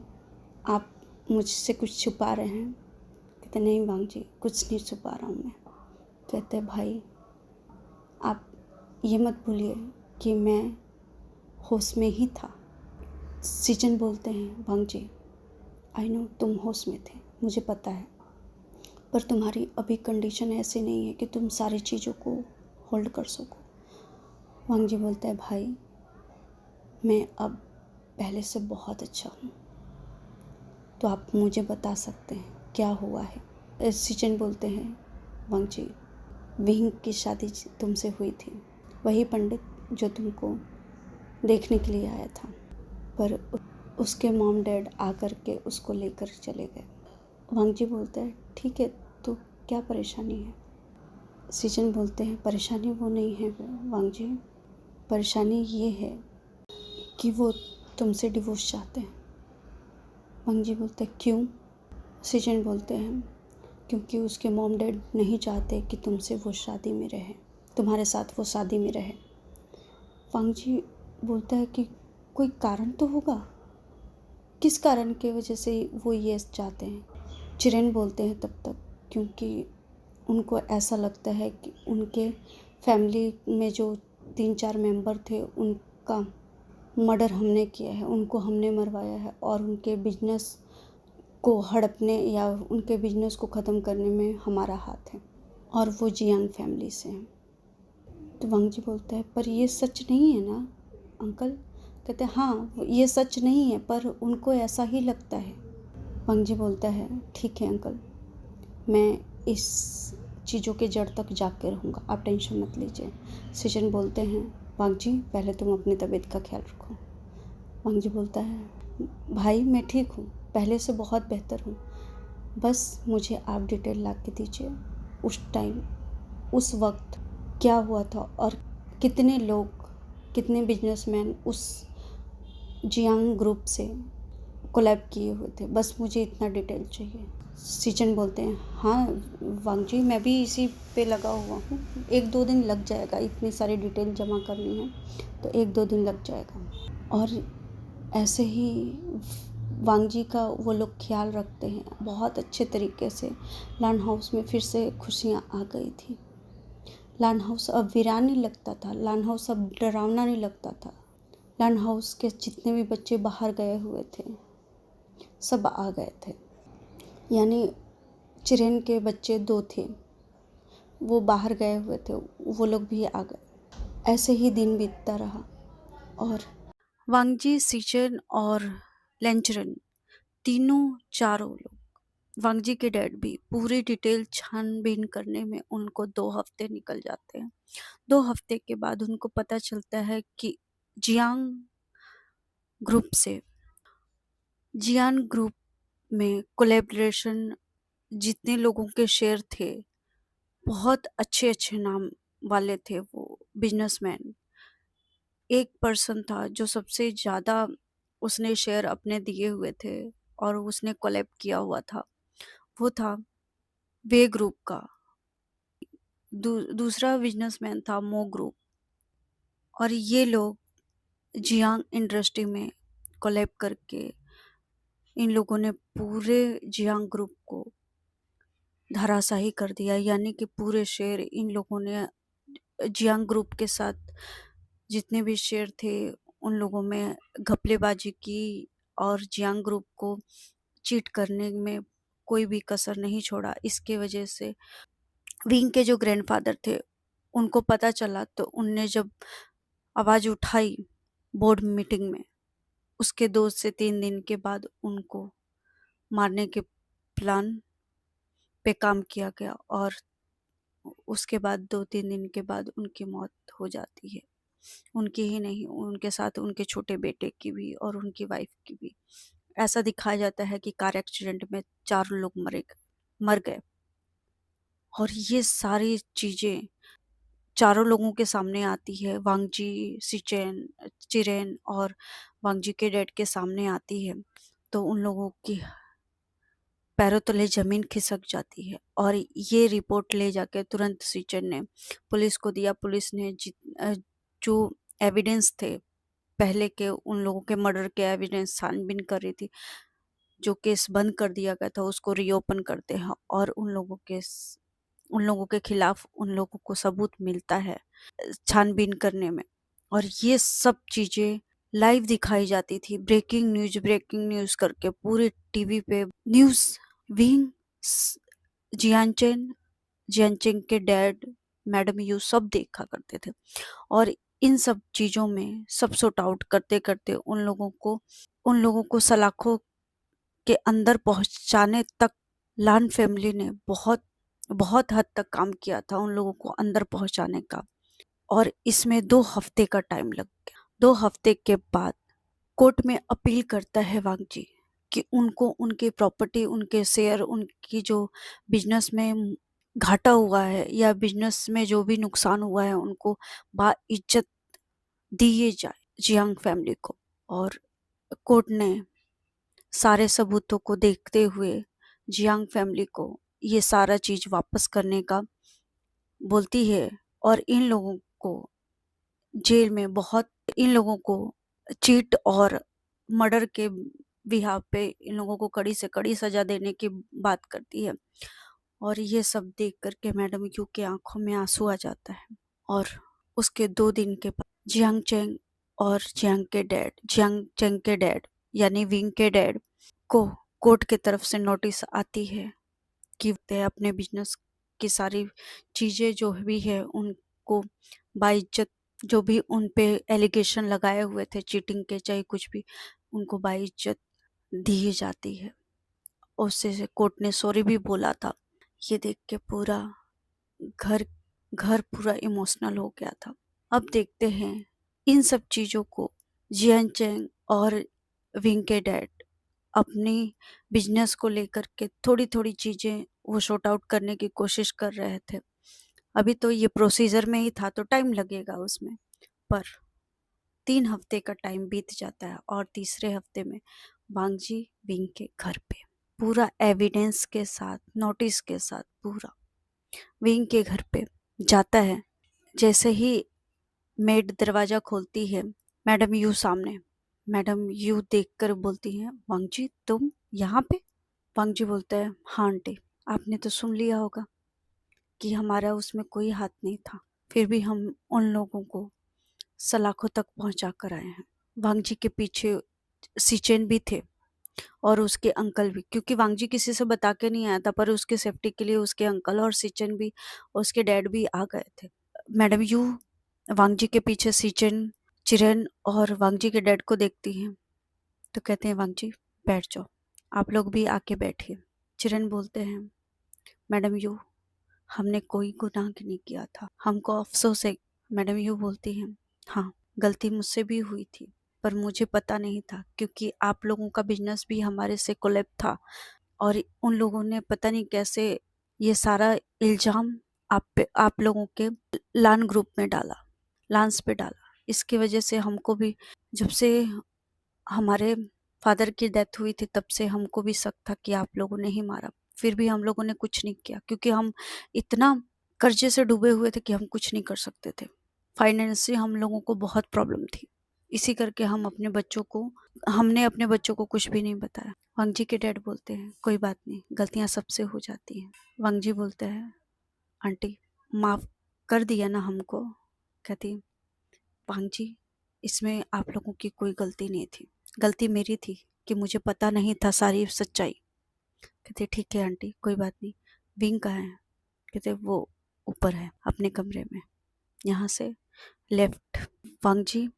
आप मुझसे कुछ छुपा रहे हैं? कहते नहीं वांगजी कुछ नहीं छुपा रहा हूँ मैं। कहते भाई आप ये मत भूलिए कि मैं होश में ही था। सिचेन बोलते हैं वांगजी आई नो तुम होश में थे, मुझे पता है, पर तुम्हारी अभी कंडीशन ऐसी नहीं है कि तुम सारी चीज़ों को होल्ड कर सको। वांगजी बोलता है भाई मैं अब पहले से बहुत अच्छा हूँ। तो आप मुझे बता सकते हैं क्या हुआ है? सिचन बोलते हैं, वांग जी, विंग की शादी तुमसे हुई थी, वही पंडित जो तुमको देखने के लिए आया था, पर उसके मॉम डैड आकर के उसको लेकर चले गए। वांग जी बोलते हैं, ठीक है, तो क्या परेशानी है? सिचन बोलते हैं, परेशानी वो नहीं है वांग जी, परेशानी ये है कि वो तुमसे डिवोर्स चाहते हैं। वांग जी बोलते हैं, क्यों? सिचन बोलते हैं, क्योंकि उसके मॉम डैड नहीं चाहते कि तुमसे वो शादी में रहे, तुम्हारे साथ वो शादी में रहे। वांग जी बोलता है कि कोई कारण तो होगा, किस कारण की वजह से वो ये चाहते हैं? चिरेन बोलते हैं तब तक, क्योंकि उनको ऐसा लगता है कि उनके फैमिली में जो 3-4 मेंबर थे उनका मर्डर हमने किया है, उनको हमने मरवाया है और उनके बिजनेस को हड़पने या उनके बिजनेस को ख़त्म करने में हमारा हाथ है, और वो जियांग फैमिली से हैं। तो वांग जी बोलता है, पर ये सच नहीं है ना अंकल? कहते हैं, हाँ ये सच नहीं है, पर उनको ऐसा ही लगता है। वांग जी बोलता है, ठीक है अंकल, मैं इस चीज़ों के जड़ तक जाग के रहूँगा, आप टेंशन मत लीजिए। सिचन बोलते हैं, वांग जी पहले तुम अपनी तबीयत का ख्याल रखो। वांग जी बोलता है, भाई मैं ठीक हूँ, पहले से बहुत बेहतर हूँ, बस मुझे आप डिटेल ला के दीजिए, उस टाइम उस वक्त क्या हुआ था और कितने लोग, कितने बिजनेसमैन उस जियांग ग्रुप से कोलैब किए हुए थे, बस मुझे इतना डिटेल चाहिए। सिचन बोलते हैं, हाँ वांग जी मैं भी इसी पे लगा हुआ हूँ, 1-2 दिन लग जाएगा, इतनी सारी डिटेल जमा करनी है तो 1-2 दिन लग जाएगा। और ऐसे ही वांग जी का वो लोग ख्याल रखते हैं बहुत अच्छे तरीके से। लान हाउस में फिर से खुशियाँ आ गई थी। लान हाउस अब वीरान नहीं लगता था, लान हाउस अब डरावना नहीं लगता था। लान हाउस के जितने भी बच्चे बाहर गए हुए थे सब आ गए थे, यानी चिरेन के बच्चे 2 थे, वो बाहर गए हुए थे, वो लोग भी आ गए। ऐसे ही दिन बीतता रहा और वांगजी, सिचन और लेंचरन तीनों चारों लोग, वांगजी के डैड भी, पूरी डिटेल छानबीन करने में उनको 2 हफ्ते निकल जाते हैं। 2 हफ्ते के बाद उनको पता चलता है कि जियांग ग्रुप से, जियान ग्रुप में कोलैबोरेशन, जितने लोगों के शेयर थे बहुत अच्छे अच्छे नाम वाले थे, वो बिजनेसमैन। एक पर्सन था जो सबसे ज़्यादा उसने शेयर अपने दिए हुए थे और उसने कोलैब किया हुआ था, वो था वे ग्रुप का। दूसरा बिजनेसमैन था मो ग्रुप। और ये लोग जियांग इंडस्ट्री में कोलैब करके इन लोगों ने पूरे जियांग ग्रुप को धराशाही कर दिया, यानी कि पूरे शेयर इन लोगों ने जियांग ग्रुप के साथ जितने भी शेयर थे उन लोगों में घपलेबाजी की और जियांग ग्रुप को चीट करने में कोई भी कसर नहीं छोड़ा। इसके वजह से विंग के जो ग्रैंडफादर थे उनको पता चला, तो उनने जब आवाज़ उठाई बोर्ड मीटिंग में, उसके 2 से 3 दिन के बाद उनको मारने के प्लान पे काम किया गया और उसके बाद 2-3 दिन के बाद उनकी मौत हो जाती है। उनकी ही नहीं, उनके साथ उनके छोटे बेटे की भी और उनकी वाइफ की भी। ऐसा दिखाया जाता है कि कार एक्सीडेंट में 4 लोग मर गए। और ये सारी चीज़ें चारों लोगों के सामने आती है, वांगजी, सिचेन, चिरेन और वांगजी के डैड के सामने आती है, तो उन लोगों की पैरों तले जमीन खिसक जाती है। और ये रिपोर्ट ले जाके तुरंत सिचन ने पुलिस को दिया। पुलिस ने जो एविडेंस थे पहले के, उन लोगों के मर्डर के एविडेंस छानबीन कर रही थी। जो केस बंद कर दिया गया था उसको रीओपन करते हैं और उन लोगों के खिलाफ उन लोगों को सबूत मिलता है छानबीन करने में। और ये सब चीजें लाइव दिखाई जाती थी, ब्रेकिंग न्यूज करके पूरे टीवी पे न्यूज। विंग, जियांचेन, जियांचेन के डैड, मैडम यू सब देखा करते थे। और इन सब चीज़ों में सब सॉर्ट आउट करते करते उन लोगों को सलाखों के अंदर पहुंचाने तक लान फैमिली ने बहुत बहुत हद तक काम किया था उन लोगों को अंदर पहुंचाने का। और इसमें 2 हफ्ते का टाइम लग गया। 2 हफ्ते के बाद कोर्ट में अपील करता है वांगजी कि उनको उनकी प्रॉपर्टी, उनके शेयर, उनकी जो बिजनेस में घाटा हुआ है या बिजनेस में जो भी नुकसान हुआ है उनको बाइज्जत दिए जाए जियांग फैमिली को। और कोर्ट ने सारे सबूतों को देखते हुए जियांग फैमिली को ये सारा चीज वापस करने का बोलती है। और इन लोगों को चीट और मर्डर के बिहाव पे इन लोगों को कड़ी से कड़ी सजा देने की बात करती है। और ये सब देख करके मैडम यू के आंखों में आंसू आ जाता है। और उसके 2 दिन के बाद जियांग चेंग के डैड यानी विंग के डैड को कोर्ट के तरफ से नोटिस आती है कि वे अपने बिजनेस की सारी चीजें जो भी है उनको बाइज्जत, जो भी उन पे एलिगेशन लगाए हुए थे चीटिंग के चाहे कुछ भी, उनको बाइज्जत दी जाती है। उससे से कोर्ट ने सॉरी भी बोला था। ये देख के पूरा घर घर पूरा इमोशनल हो गया था। अब देखते हैं इन सब चीजों को जियान चेंग और विंग के डैड अपनी बिजनेस को लेकर के थोड़ी थोड़ी चीजें वो शॉर्ट आउट करने की कोशिश कर रहे थे। अभी तो ये प्रोसीजर में ही था तो टाइम लगेगा उसमें, पर 3 हफ्ते का टाइम बीत जाता है और तीसरे हफ्ते में वांगजी विंग के घर पे पूरा एविडेंस के साथ, नोटिस के साथ पूरा विंग के घर पे जाता है। जैसे ही मेड दरवाजा खोलती है, मैडम यू सामने। मैडम यू देखकर बोलती है, वांगजी तुम यहाँ पे? वांगजी बोलता है, हाँ आंटी, आपने तो सुन लिया होगा कि हमारा उसमें कोई हाथ नहीं था, फिर भी हम उन लोगों को सलाखों तक पहुंचा कर आए हैं। वांगजी के पीछे सिचेन भी थे और उसके अंकल भी, क्योंकि वांगजी किसी से बता के नहीं आया था, पर उसके सेफ्टी के लिए उसके अंकल और सिचेन भी, उसके डैड भी आ गए थे। मैडम यू वांगजी के पीछे सिचेन, चिरन और वांगजी के डैड को देखती हैं तो कहते हैं, वांगजी बैठ जाओ, आप लोग भी आके बैठिए। चिरन बोलते हैं, मैडम यू हमने कोई गुनाह नहीं किया था, हमको अफसोस है। मैडम यू बोलती हैं, हाँ गलती मुझसे भी हुई थी, पर मुझे पता नहीं था क्योंकि आप लोगों का बिजनेस भी हमारे से कोलैप था और उन लोगों ने पता नहीं कैसे ये सारा इल्जाम आप लोगों के लान ग्रुप में डाला, लांस पे डाला। इसकी वजह से हमको भी, जब से हमारे फादर की डेथ हुई थी तब से हमको भी शक था कि आप लोगों ने ही मारा, फिर भी हम लोगों ने कुछ नहीं किया क्योंकि हम इतना कर्जे से डूबे हुए थे कि हम कुछ नहीं कर सकते थे। फाइनेंशियली हम लोगों को बहुत प्रॉब्लम थी, इसी करके हमने अपने बच्चों को कुछ भी नहीं बताया। वांगजी के डैड बोलते हैं, कोई बात नहीं, गलतियां सबसे हो जाती हैं। वांगजी बोलते हैं, आंटी माफ कर दिया ना हमको। कहती, वांगजी इसमें आप लोगों की कोई गलती नहीं थी, गलती मेरी थी कि मुझे पता नहीं था सारी सच्चाई। कहते ठीक है आंटी, कोई बात नहीं। विंग कहाँ है? कहते वो ऊपर है अपने कमरे में, यहाँ से लेफ्ट। वांगजी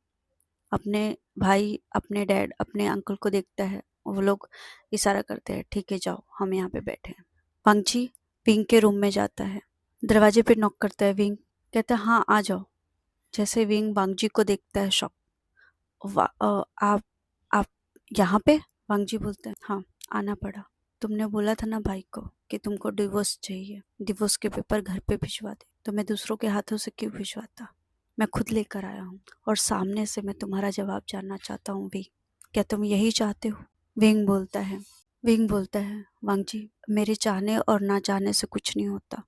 अपने भाई, अपने डैड, अपने अंकल को देखता है, वो लोग इशारा करते हैं, ठीक है जाओ, हम यहाँ पे बैठे हैं। वांगजी विंग के रूम में जाता है, दरवाजे पे नॉक करता है। विंग कहता है, हाँ आ जाओ। जैसे विंग वांगजी को देखता है, शॉक, आप यहाँ पे? वांगजी बोलते हैं, हाँ आना पड़ा, तुमने बोला था ना भाई को कि तुमको डिवोर्स चाहिए, डिवोर्स के पेपर घर पे भिजवा दे, तो मैं दूसरों के हाथों से क्यों भिजवाता, मैं खुद लेकर आया हूँ और सामने से मैं तुम्हारा जवाब जानना चाहता हूँ विंग, क्या तुम यही चाहते हो? विंग बोलता है, वांगजी मेरे चाहने और ना चाहने से कुछ नहीं होता,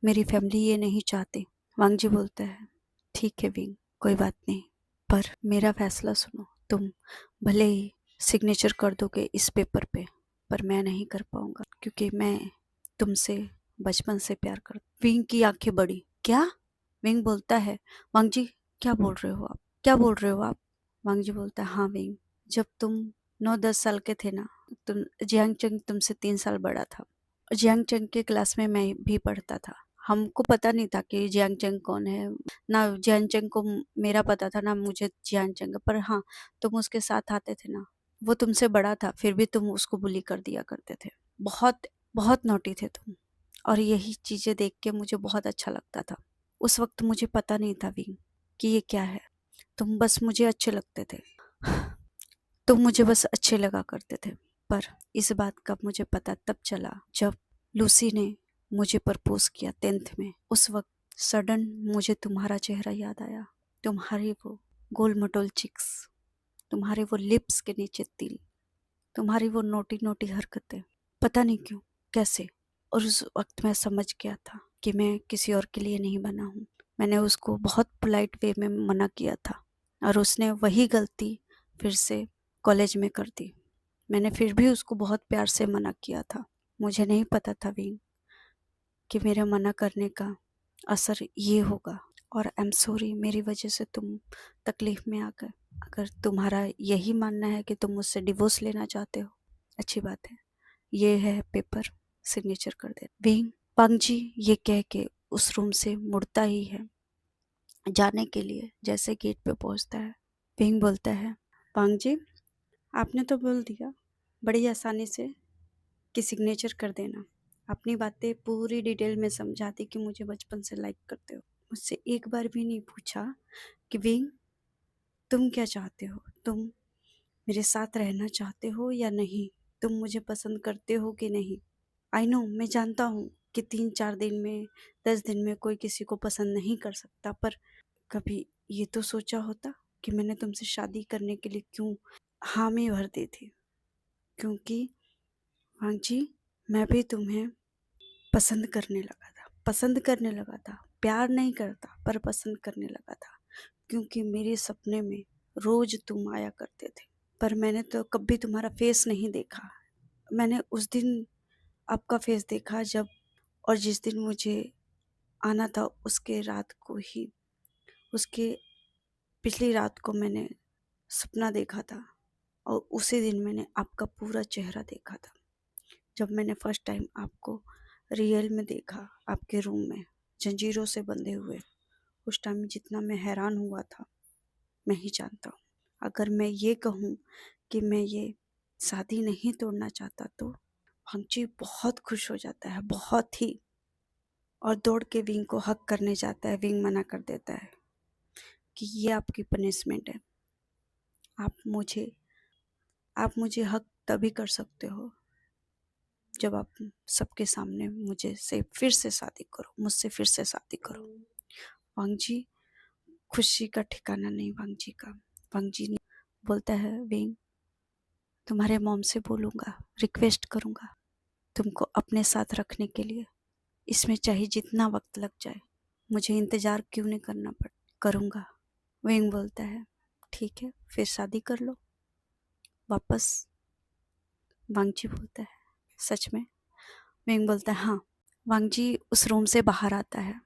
मेरी फैमिली ये नहीं चाहती। वांगजी बोलता है, ठीक है विंग, कोई बात नहीं, पर मेरा फैसला सुनो, तुम भले ही सिग्नेचर कर दोगे इस पेपर पे, पर मैं नहीं कर पाऊंगा क्योंकि मैं तुमसे बचपन से प्यार कर। विंग की आंखें बड़ी, क्या? विंग बोलता है, वांगजी क्या बोल रहे हो आप, क्या बोल रहे हो आप? वांगजी बोलता है, हाँ विंग, जब तुम 9-10 साल के थे ना, तुम जियांग चंग तुमसे 3 साल बड़ा था। जियांग चंग के क्लास में मैं भी पढ़ता था, हमको पता नहीं था कि जियांग चंग कौन है, ना जियांग चंग को मेरा पता था, ना मुझे जियांग चंग, पर हाँ तुम उसके साथ आते थे ना, वो तुमसे बड़ा था फिर भी तुम उसको बुली कर दिया करते थे। बहुत बहुत नोटी थे तुम, और यही चीजें देख के मुझे बहुत अच्छा लगता था। उस वक्त मुझे पता नहीं था विंग कि ये क्या है, तुम बस मुझे अच्छे लगते थे, तुम मुझे बस अच्छे लगा करते थे। पर इस बात का मुझे पता तब चला जब लूसी ने मुझे प्रपोज किया 10th में। उस वक्त सडन मुझे तुम्हारा चेहरा याद आया, तुम्हारी वो गोल मटोल चिक्स, तुम्हारे वो लिप्स के नीचे तिल, तुम्हारी वो नोटी नोटी हरकतें, पता नहीं क्यों कैसे। और उस वक्त मैं समझ गया था कि मैं किसी और के लिए नहीं बना हूँ। मैंने उसको बहुत पोलाइट वे में मना किया था, और उसने वही गलती फिर से कॉलेज में कर दी। मैंने फिर भी उसको बहुत प्यार से मना किया था। मुझे नहीं पता था विंग कि मेरे मना करने का असर ये होगा, और आई एम सॉरी, मेरी वजह से तुम तकलीफ में आ गए। अगर तुम्हारा यही मानना है कि तुम मुझसे डिवोर्स लेना चाहते हो, अच्छी बात है, ये है पेपर, सिग्नेचर कर दे। विंग पंग जी ये कह के उस रूम से मुड़ता ही है जाने के लिए। जैसे गेट पे पहुंचता है, विंग बोलता है, पंग जी आपने तो बोल दिया बड़ी आसानी से कि सिग्नेचर कर देना, अपनी बातें पूरी डिटेल में समझा दी कि मुझे बचपन से लाइक करते हो। मुझसे एक बार भी नहीं पूछा कि विंग तुम क्या चाहते हो, तुम मेरे साथ रहना चाहते हो या नहीं, तुम मुझे पसंद करते हो कि नहीं। आई नो, मैं जानता हूँ कि 3-4 दिन में 10 दिन में कोई किसी को पसंद नहीं कर सकता, पर कभी ये तो सोचा होता कि मैंने तुमसे शादी करने के लिए क्यों हामी भर दी थी। क्योंकि वांग जी मैं भी तुम्हें पसंद करने लगा था, प्यार नहीं करता पर पसंद करने लगा था, क्योंकि मेरे सपने में रोज तुम आया करते थे। पर मैंने तो कभी तुम्हारा फेस नहीं देखा। मैंने उस दिन आपका फेस देखा जब, और जिस दिन मुझे आना था उसके रात को ही, उसके पिछली रात को मैंने सपना देखा था, और उसी दिन मैंने आपका पूरा चेहरा देखा था। जब मैंने फर्स्ट टाइम आपको रियल में देखा आपके रूम में जंजीरों से बंधे हुए, उस टाइम जितना मैं हैरान हुआ था मैं ही जानता हूँ। अगर मैं ये कहूँ कि मैं ये शादी नहीं तोड़ना चाहता तो हंची बहुत खुश हो जाता है, बहुत ही, और दौड़ के विंग को हक करने जाता है। विंग मना कर देता है कि ये आपकी पनिशमेंट है, आप मुझे हक तभी कर सकते हो जब आप सबके सामने मुझसे फिर से शादी करो। वांग जी खुशी का ठिकाना नहीं वांग जी का। वांग जी बोलता है, विंग तुम्हारे मॉम से बोलूँगा, रिक्वेस्ट करूँगा तुमको अपने साथ रखने के लिए, इसमें चाहे जितना वक्त लग जाए, मुझे इंतज़ार क्यों नहीं करना करूँगा। विंग बोलता है, ठीक है फिर शादी कर लो वापस। वांग जी बोलता है, सच में? विंग बोलता है, हाँ। वांग जी उस रूम से बाहर आता है,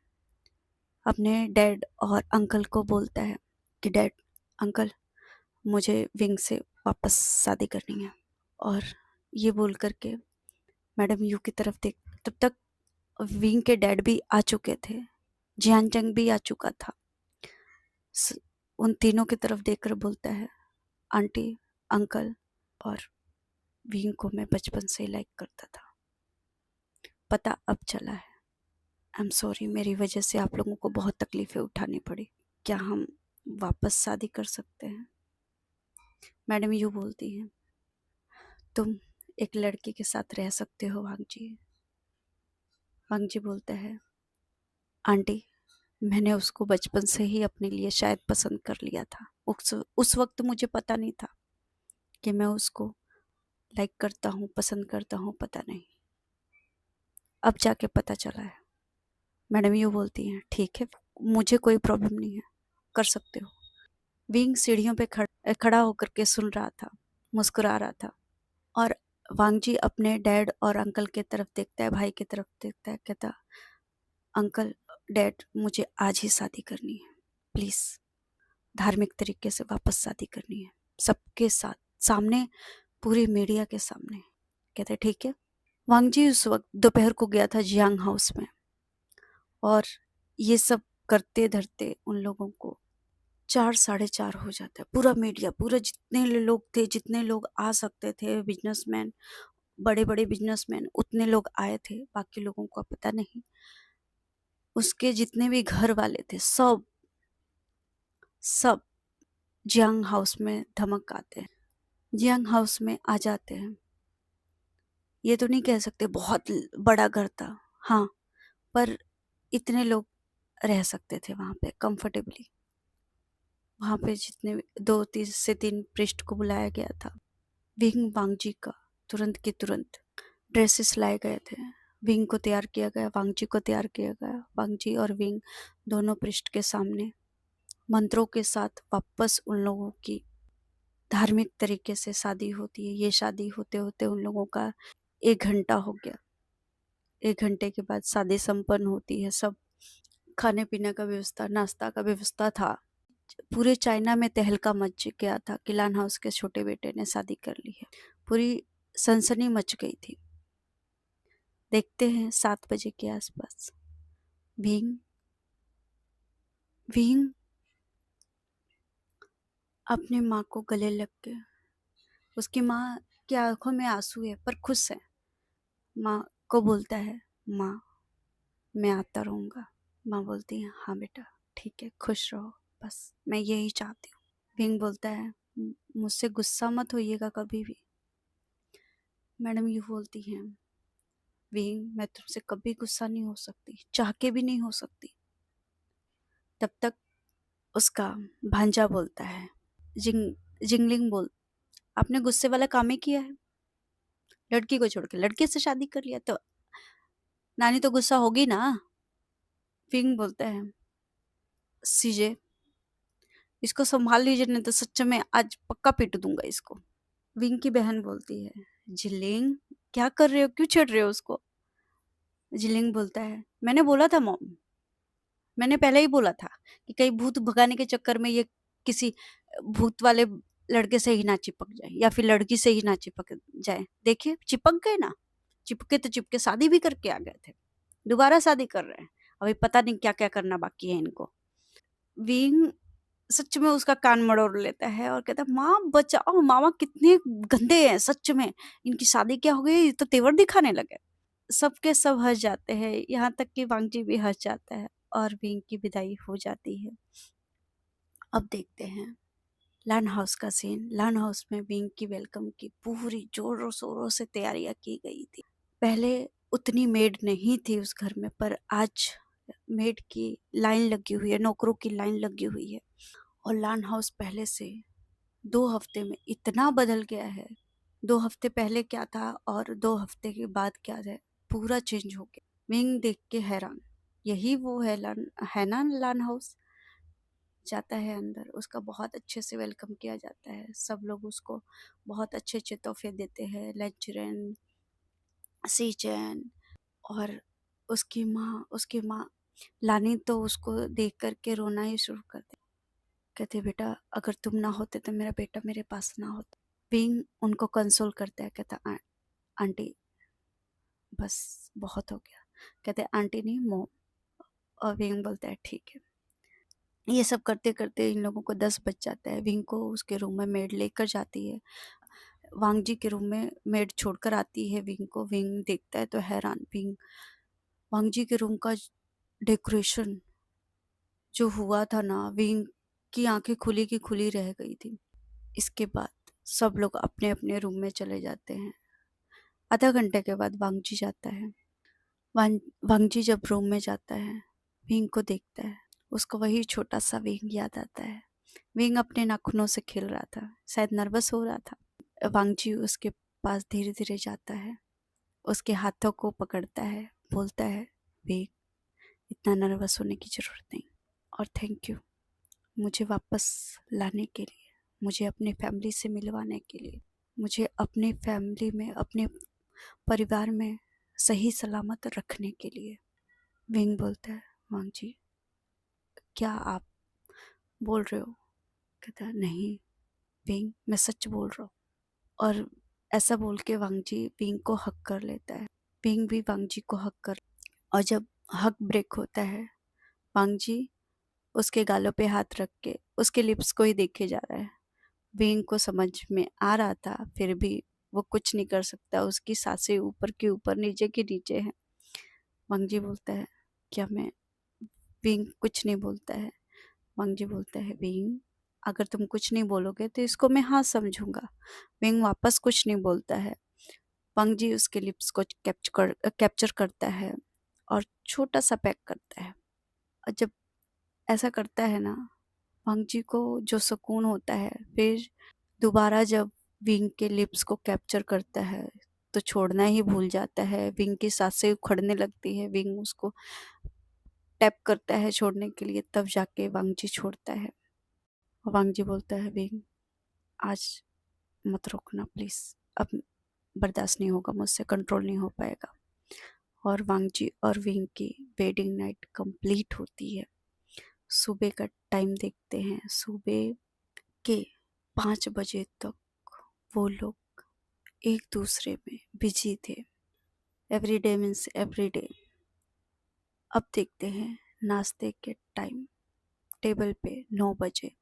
अपने डैड और अंकल को बोलता है कि डैड, अंकल, मुझे विंग से वापस शादी करनी है। और ये बोल करके मैडम यू की तरफ देख, तब तक विंग के डैड भी आ चुके थे, जियान चंग भी आ चुका था। उन तीनों की तरफ देखकर बोलता है, आंटी, अंकल और विंग को मैं बचपन से लाइक करता था, पता अब चला है। आई एम सॉरी, मेरी वजह से आप लोगों को बहुत तकलीफ़ें उठानी पड़ी। क्या हम वापस शादी कर सकते हैं? मैडम यू बोलती हैं, तुम एक लड़की के साथ रह सकते हो वांग जी। वांग जी बोलता है, आंटी मैंने उसको बचपन से ही अपने लिए शायद पसंद कर लिया था। उस वक्त मुझे पता नहीं था कि मैं उसको लाइक करता हूँ, पसंद करता हूँ, पता नहीं, अब जाके पता चला है। मैडम यू बोलती हैं, ठीक है मुझे कोई प्रॉब्लम नहीं है, कर सकते हो। विंग सीढ़ियों पे खड़ा होकर के सुन रहा था, मुस्कुरा रहा था, और वांग जी अपने डैड और अंकल की तरफ देखता है, भाई की तरफ देखता है, कहता, अंकल, डैड, मुझे आज ही शादी करनी है, प्लीज़ धार्मिक तरीके से वापस शादी करनी है, सबके साथ, सामने, पूरी मीडिया के सामने। कहते ठीक है। वांग जी उस वक्त दोपहर को गया था जियांग हाउस में, और ये सब करते धरते उन लोगों को 4 साढ़े 4 हो जाता है। पूरा मीडिया, पूरा जितने लोग थे, जितने लोग आ सकते थे, बिजनेसमैन, बड़े बड़े बिजनेसमैन, उतने लोग आए थे, बाकी लोगों का पता नहीं। उसके जितने भी घर वाले थे सब सब जियांग हाउस में धमक आते हैं, जियांग हाउस में आ जाते हैं। ये तो नहीं कह सकते बहुत बड़ा घर था, हाँ, पर इतने लोग रह सकते थे वहाँ पे कंफर्टेबली। वहाँ पे जितने 2 से 3 पृष्ठ को बुलाया गया था। विंग वांगजी का तुरंत के तुरंत ड्रेसेस लाए गए थे। विंग को तैयार किया गया, वांगजी को तैयार किया गया। वांगजी और विंग दोनों पृष्ठ के सामने मंत्रों के साथ वापस उन लोगों की धार्मिक तरीके से शादी होती है। ये शादी होते होते उन लोगों का 1 घंटा हो गया। 1 घंटे के बाद शादी संपन्न होती है। सब खाने पीने का व्यवस्था, नाश्ता का व्यवस्था था। पूरे चाइना में तहलका मच गया था कि लान हाउस के छोटे बेटे ने शादी कर ली है। पूरी सनसनी मच गई थी। देखते हैं 7 बजे के आसपास विंग विंग अपने माँ को गले लग के, उसकी माँ की आंखों में आंसू है पर खुश है। माँ को बोलता है, माँ मैं आता रहूँगा। माँ बोलती है, हाँ बेटा ठीक है, खुश रहो, बस मैं यही चाहती हूँ। विंग बोलता है, मुझसे गुस्सा मत होइएगा कभी भी। मैडम यू बोलती हैं, विंग मैं तुमसे कभी गुस्सा नहीं हो सकती, चाह के भी नहीं हो सकती। तब तक उसका भांजा बोलता है, जिंगलिंग बोल, आपने गुस्से वाला काम ही किया है, लड़की को छोड़ के लड़के से शादी कर लिया तो नानी तो गुस्सा होगी ना। विंग बोलता है, सीजे इसको संभाल लीजिए, नहीं तो सच में आज पक्का पीट दूंगा इसको। विंग की बहन बोलती है, जिलिंग क्या कर रहे हो, क्यों छेड़ रहे हो उसको। जिलिंग बोलता है, मैंने बोला था मॉम, मैंने पहले ही बोला था कि कहीं भूत भगाने के चक्कर में ये किसी भूत वाले लड़के से ही ना चिपक जाए या फिर लड़की से ही ना चिपक जाए। देखिए चिपक गए ना, चिपके तो चिपके शादी भी करके आ गए थे, दोबारा शादी कर रहे हैं, अभी पता नहीं क्या क्या करना बाकी है इनको। विंग सच में उसका कान मरोड़ लेता है और कहता है, माँ बचाओ, मामा कितने गंदे हैं सच में, इनकी शादी क्या हो गई, ये तो तेवर दिखाने लगे। सबके सब हंस जाते हैं, यहाँ तक कि वांगजी भी हंस जाता है और विंग की विदाई हो जाती है। अब देखते हैं लान हाउस का सीन। लान हाउस में विंग की वेलकम की पूरी जोरों शोरों से तैयारियां की गई थी। पहले उतनी मेड नहीं थी उस घर में, पर आज मेड की लाइन लगी हुई है, नौकरों की लाइन लगी हुई है। और लान हाउस पहले से 2 हफ्ते में इतना बदल गया है। 2 हफ्ते पहले क्या था और 2 हफ्ते के बाद क्या है, पूरा चेंज हो गया। विंग देख के हैरान, यही वो है है ना लान हाउस। जाता है अंदर, उसका बहुत अच्छे से वेलकम किया जाता है। सब लोग उसको बहुत अच्छे अच्छे तोहफे देते हैं, लेंचरेन, सीचैन। और उसकी माँ लानी तो उसको देख करके रोना ही शुरू कर दे, कहते बेटा अगर तुम ना होते तो मेरा बेटा मेरे पास ना होता। विंग उनको कंसोल करता है, कहता आंटी बस बहुत हो गया, कहते आंटी नहीं मोम। और विंग बोलता है ठीक है। ये सब करते करते इन लोगों को 10 बज जाता है। विंग को उसके रूम में मेड लेकर जाती है, वांगजी के रूम में मेड छोड़कर आती है विंग को। विंग देखता है तो हैरान, विंग वांगजी के रूम का डेकोरेशन जो हुआ था ना, विंग की आंखें खुली की खुली रह गई थी। इसके बाद सब लोग अपने अपने रूम में चले जाते हैं। आधा घंटे के बाद वांगजी जाता है। वांगजी जब रूम में जाता है, विंग को देखता है, उसको वही छोटा सा विंग याद आता है। विंग अपने नाखूनों से खेल रहा था, शायद नर्वस हो रहा था। वांगजी उसके पास धीरे धीरे जाता है, उसके हाथों को पकड़ता है, बोलता है, विंग इतना नर्वस होने की ज़रूरत नहीं, और थैंक यू मुझे वापस लाने के लिए, मुझे अपने फैमिली से मिलवाने के लिए, मुझे अपने फैमिली में, अपने परिवार में सही सलामत रखने के लिए। विंग बोलता है, वांगजी क्या आप बोल रहे हो। कहता है, नहीं विंग मैं सच बोल रहा हूँ। और ऐसा बोल के वांगजी विंग को हक कर लेता है। विंग भी वांगजी को हक कर, और जब हक ब्रेक होता है। वांग जी उसके गालों पे हाथ रख के उसके लिप्स को ही देखे जा रहा है। विंग को समझ में आ रहा था, फिर भी वो कुछ नहीं कर सकता। उसकी सांसें ऊपर की ऊपर नीचे की नीचे हैं। वांग जी बोलता है, क्या मैं? विंग कुछ नहीं बोलता है। वांग जी बोलता है, विंग अगर तुम कुछ नहीं बोलोगे तो इसको मैं हाँ समझूंगा। विंग वापस कुछ नहीं बोलता है। वांग जी उसके लिप्स को कैप्चर करता है और छोटा सा पैक करता है। और जब ऐसा करता है ना, वांग जी को जो सुकून होता है, फिर दोबारा जब विंग के लिप्स को कैप्चर करता है तो छोड़ना ही भूल जाता है। विंग की सांसें उखड़ने लगती है। विंग उसको टैप करता है छोड़ने के लिए, तब जाके वांग जी छोड़ता है। और वांग जी बोलता है, विंग आज मत रोकना प्लीज, अब बर्दाश्त नहीं होगा मुझसे, कंट्रोल नहीं हो पाएगा। और वांग जी और विंग की वेडिंग नाइट कंप्लीट होती है। सुबह का टाइम देखते हैं। सुबह के 5 बजे तक वो लोग एक दूसरे में बिजी थे। Every day means every day. अब देखते हैं नाश्ते के टाइम, टेबल पे 9 बजे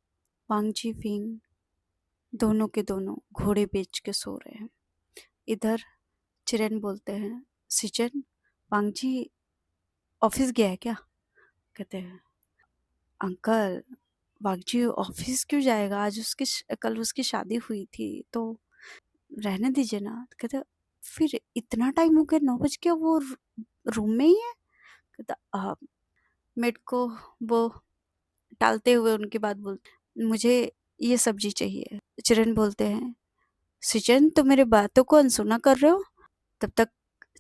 वांग जी विंग दोनों के दोनों घोड़े बेच के सो रहे हैं। इधर चिरेन बोलते हैं, सिचन वांग जी ऑफिस गया है क्या? कहते हैं, अंकल वांग जी ऑफिस क्यों जाएगा, आज कल उसकी शादी हुई थी तो रहने दीजिए ना। कहते, फिर इतना टाइम हो गया, 9 बज गया, वो रूम में ही है? कहता, मेड को वो टालते हुए उनकी बात बोलते, मुझे ये सब्जी चाहिए। चिरन बोलते हैं, सिचन तो मेरे बातों को अनसुना कर रहे हो? तब तक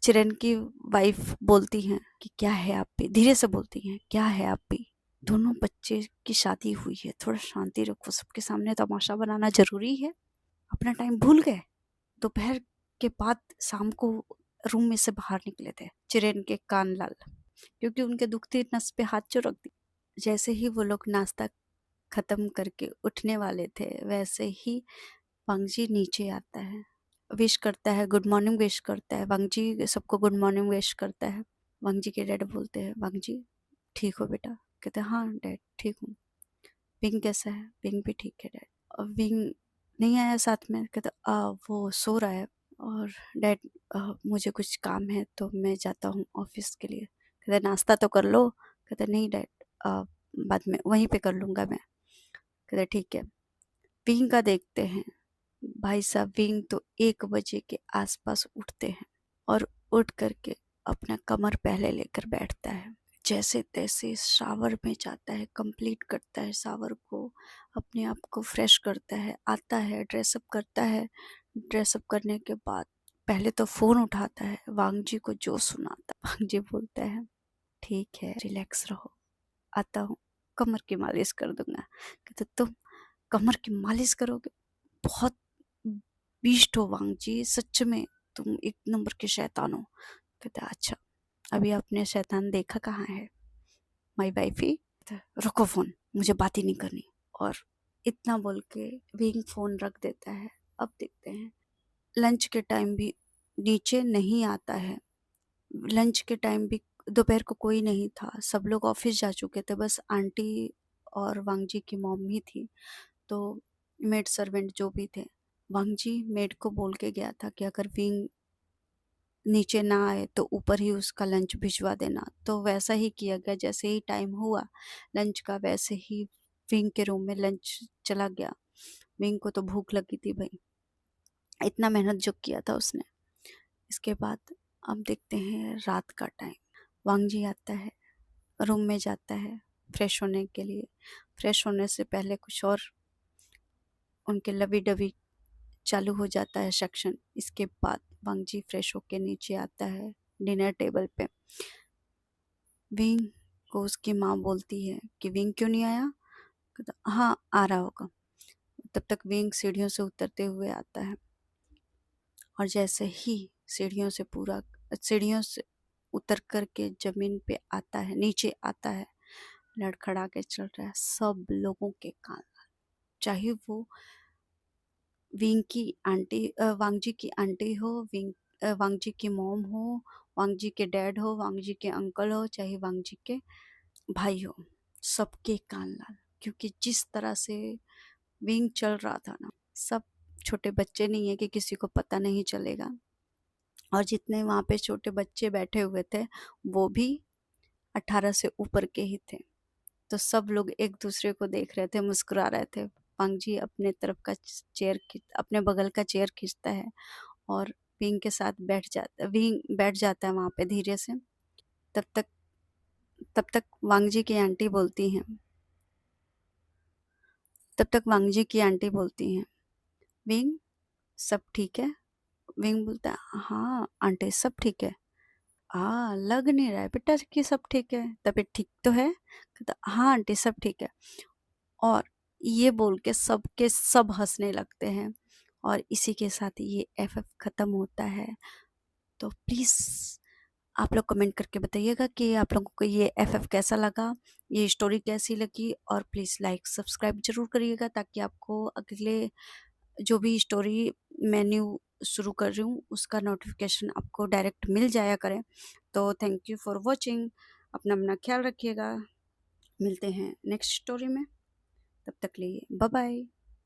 चिरन की वाइफ बोलती हैं कि क्या है आप भी, धीरे से बोलती हैं, क्या है आप भी, दोनों बच्चे की शादी हुई है, थोड़ा शांति रखो, सबके सामने तमाशा बनाना जरूरी है? अपना टाइम भूल गए? दोपहर के बाद शाम को रूम में से बाहर निकले थे चिरेन के कान लाल, क्योंकि उनके दुखती नस पे हाथ जो रख दी। जैसे ही वो लोग नाश्ता खत्म करके उठने वाले थे, वैसे ही वांग जी नीचे आता है, विश करता है, गुड मॉर्निंग विश करता है। वांग जी सबको गुड मॉर्निंग विश करता है। वांग जी के डैड बोलते हैं, वांग जी ठीक हो बेटा? कहते हैं, हाँ डैड ठीक हूँ। विंग कैसा है? विंग भी ठीक है डैड। और विंग नहीं आया साथ में? कहते, वो सो रहा है और डैड मुझे कुछ काम है तो मैं जाता हूँ ऑफिस के लिए। कहते, नाश्ता तो कर लो। कहते, नहीं डैड, बाद में वहीं पे कर लूँगा मैं। कहते, ठीक है। विंग का देखते हैं, भाई साहब विंग तो 1 बजे के आसपास उठते हैं और उठ करके अपना कमर पहले लेकर बैठता है। जैसे तैसे शावर में जाता है, कंप्लीट करता है शावर को, अपने आप को फ्रेश करता है, आता है, ड्रेसअप करता है। ड्रेसअप करने के बाद पहले तो फ़ोन उठाता है, वांग जी को जो सुनाता। वांग जी बोलता है, ठीक है रिलैक्स रहो, आता हूँ, कमर की मालिश कर दूंगा। कहते, तुम कमर की मालिश करोगे? बहुत बीस्ट हो वांग जी, सच में तुम एक नंबर के शैतान हो। कहते, अच्छा अभी आपने शैतान देखा कहाँ है, माई वाइफ ही। रुको फोन, मुझे बात ही नहीं करनी। और इतना बोल के विंग फोन रख देता है। अब देखते हैं लंच के टाइम भी नीचे नहीं आता है। लंच के टाइम भी दोपहर को कोई नहीं था, सब लोग ऑफिस जा चुके थे, बस आंटी और वांग जी की मॉम ही थी। तो मेड सर्वेंट जो भी थे, वांग जी मेड को बोल के गया था कि अगर विंग नीचे ना आए तो ऊपर ही उसका लंच भिजवा देना। तो वैसा ही किया गया, जैसे ही टाइम हुआ लंच का, वैसे ही विंग के रूम में लंच चला गया। विंग को तो भूख लगी थी भाई, इतना मेहनत जो किया था उसने। इसके बाद अब देखते हैं रात का टाइम। वांग जी आता है, रूम में जाता है फ्रेश होने के लिए। फ्रेश होने से पहले कुछ और उनके लवी डवी चालू हो जाता है सेक्शन। इसके बाद वांग जी फ्रेश होके नीचे आता है डिनर टेबल पे। विंग को उसकी माँ बोलती है कि विंग क्यों नहीं आया? कहता, हाँ आ रहा होगा। तब तक विंग सीढ़ियों से उतरते हुए आता है और जैसे ही सीढ़ियों से उतर करके जमीन पे आता है, नीचे आता है, लड़खड़ा के चल रहा है। सब लोगों के कान, चाहे वो विंग की आंटी वांग जी की आंटी हो, वांग जी की मॉम हो, वांग जी के डैड हो, वांग जी के अंकल हो, चाहे वांग जी के भाई हो, सबके कान लाल। क्योंकि जिस तरह से विंग चल रहा था ना, सब छोटे बच्चे नहीं है कि किसी को पता नहीं चलेगा। और जितने वहाँ पे छोटे बच्चे बैठे हुए थे वो भी 18 से ऊपर के ही थे। तो सब लोग एक दूसरे को देख रहे थे, मुस्कुरा रहे थे। वांग जी अपने तरफ का चेयर, अपने बगल का चेयर खींचता है और विंग के साथ विंग बैठ जाता है वहाँ पे धीरे से। तब तक वांग जी की आंटी बोलती हैं, विंग सब ठीक है? विंग बोलता है हाँ आंटी सब ठीक है। लग नहीं रहा है बेटा कि सब ठीक है, तबीयत ठीक तो है? कहता हाँ आंटी सब ठीक है। और ये बोल के सबके सब हंसने लगते हैं और इसी के साथ ये एफएफ खत्म होता है। तो प्लीज़ आप लोग कमेंट करके बताइएगा कि आप लोगों को ये एफएफ कैसा लगा, ये स्टोरी कैसी लगी। और प्लीज़ लाइक सब्सक्राइब ज़रूर करिएगा ताकि आपको अगले जो भी स्टोरी मैं न्यू शुरू कर रही हूँ उसका नोटिफिकेशन आपको डायरेक्ट मिल जाया करे। तो थैंक यू फॉर वॉचिंग। अपना ख्याल रखिएगा। मिलते हैं नेक्स्ट स्टोरी में। तब तक लिए बाय बाय।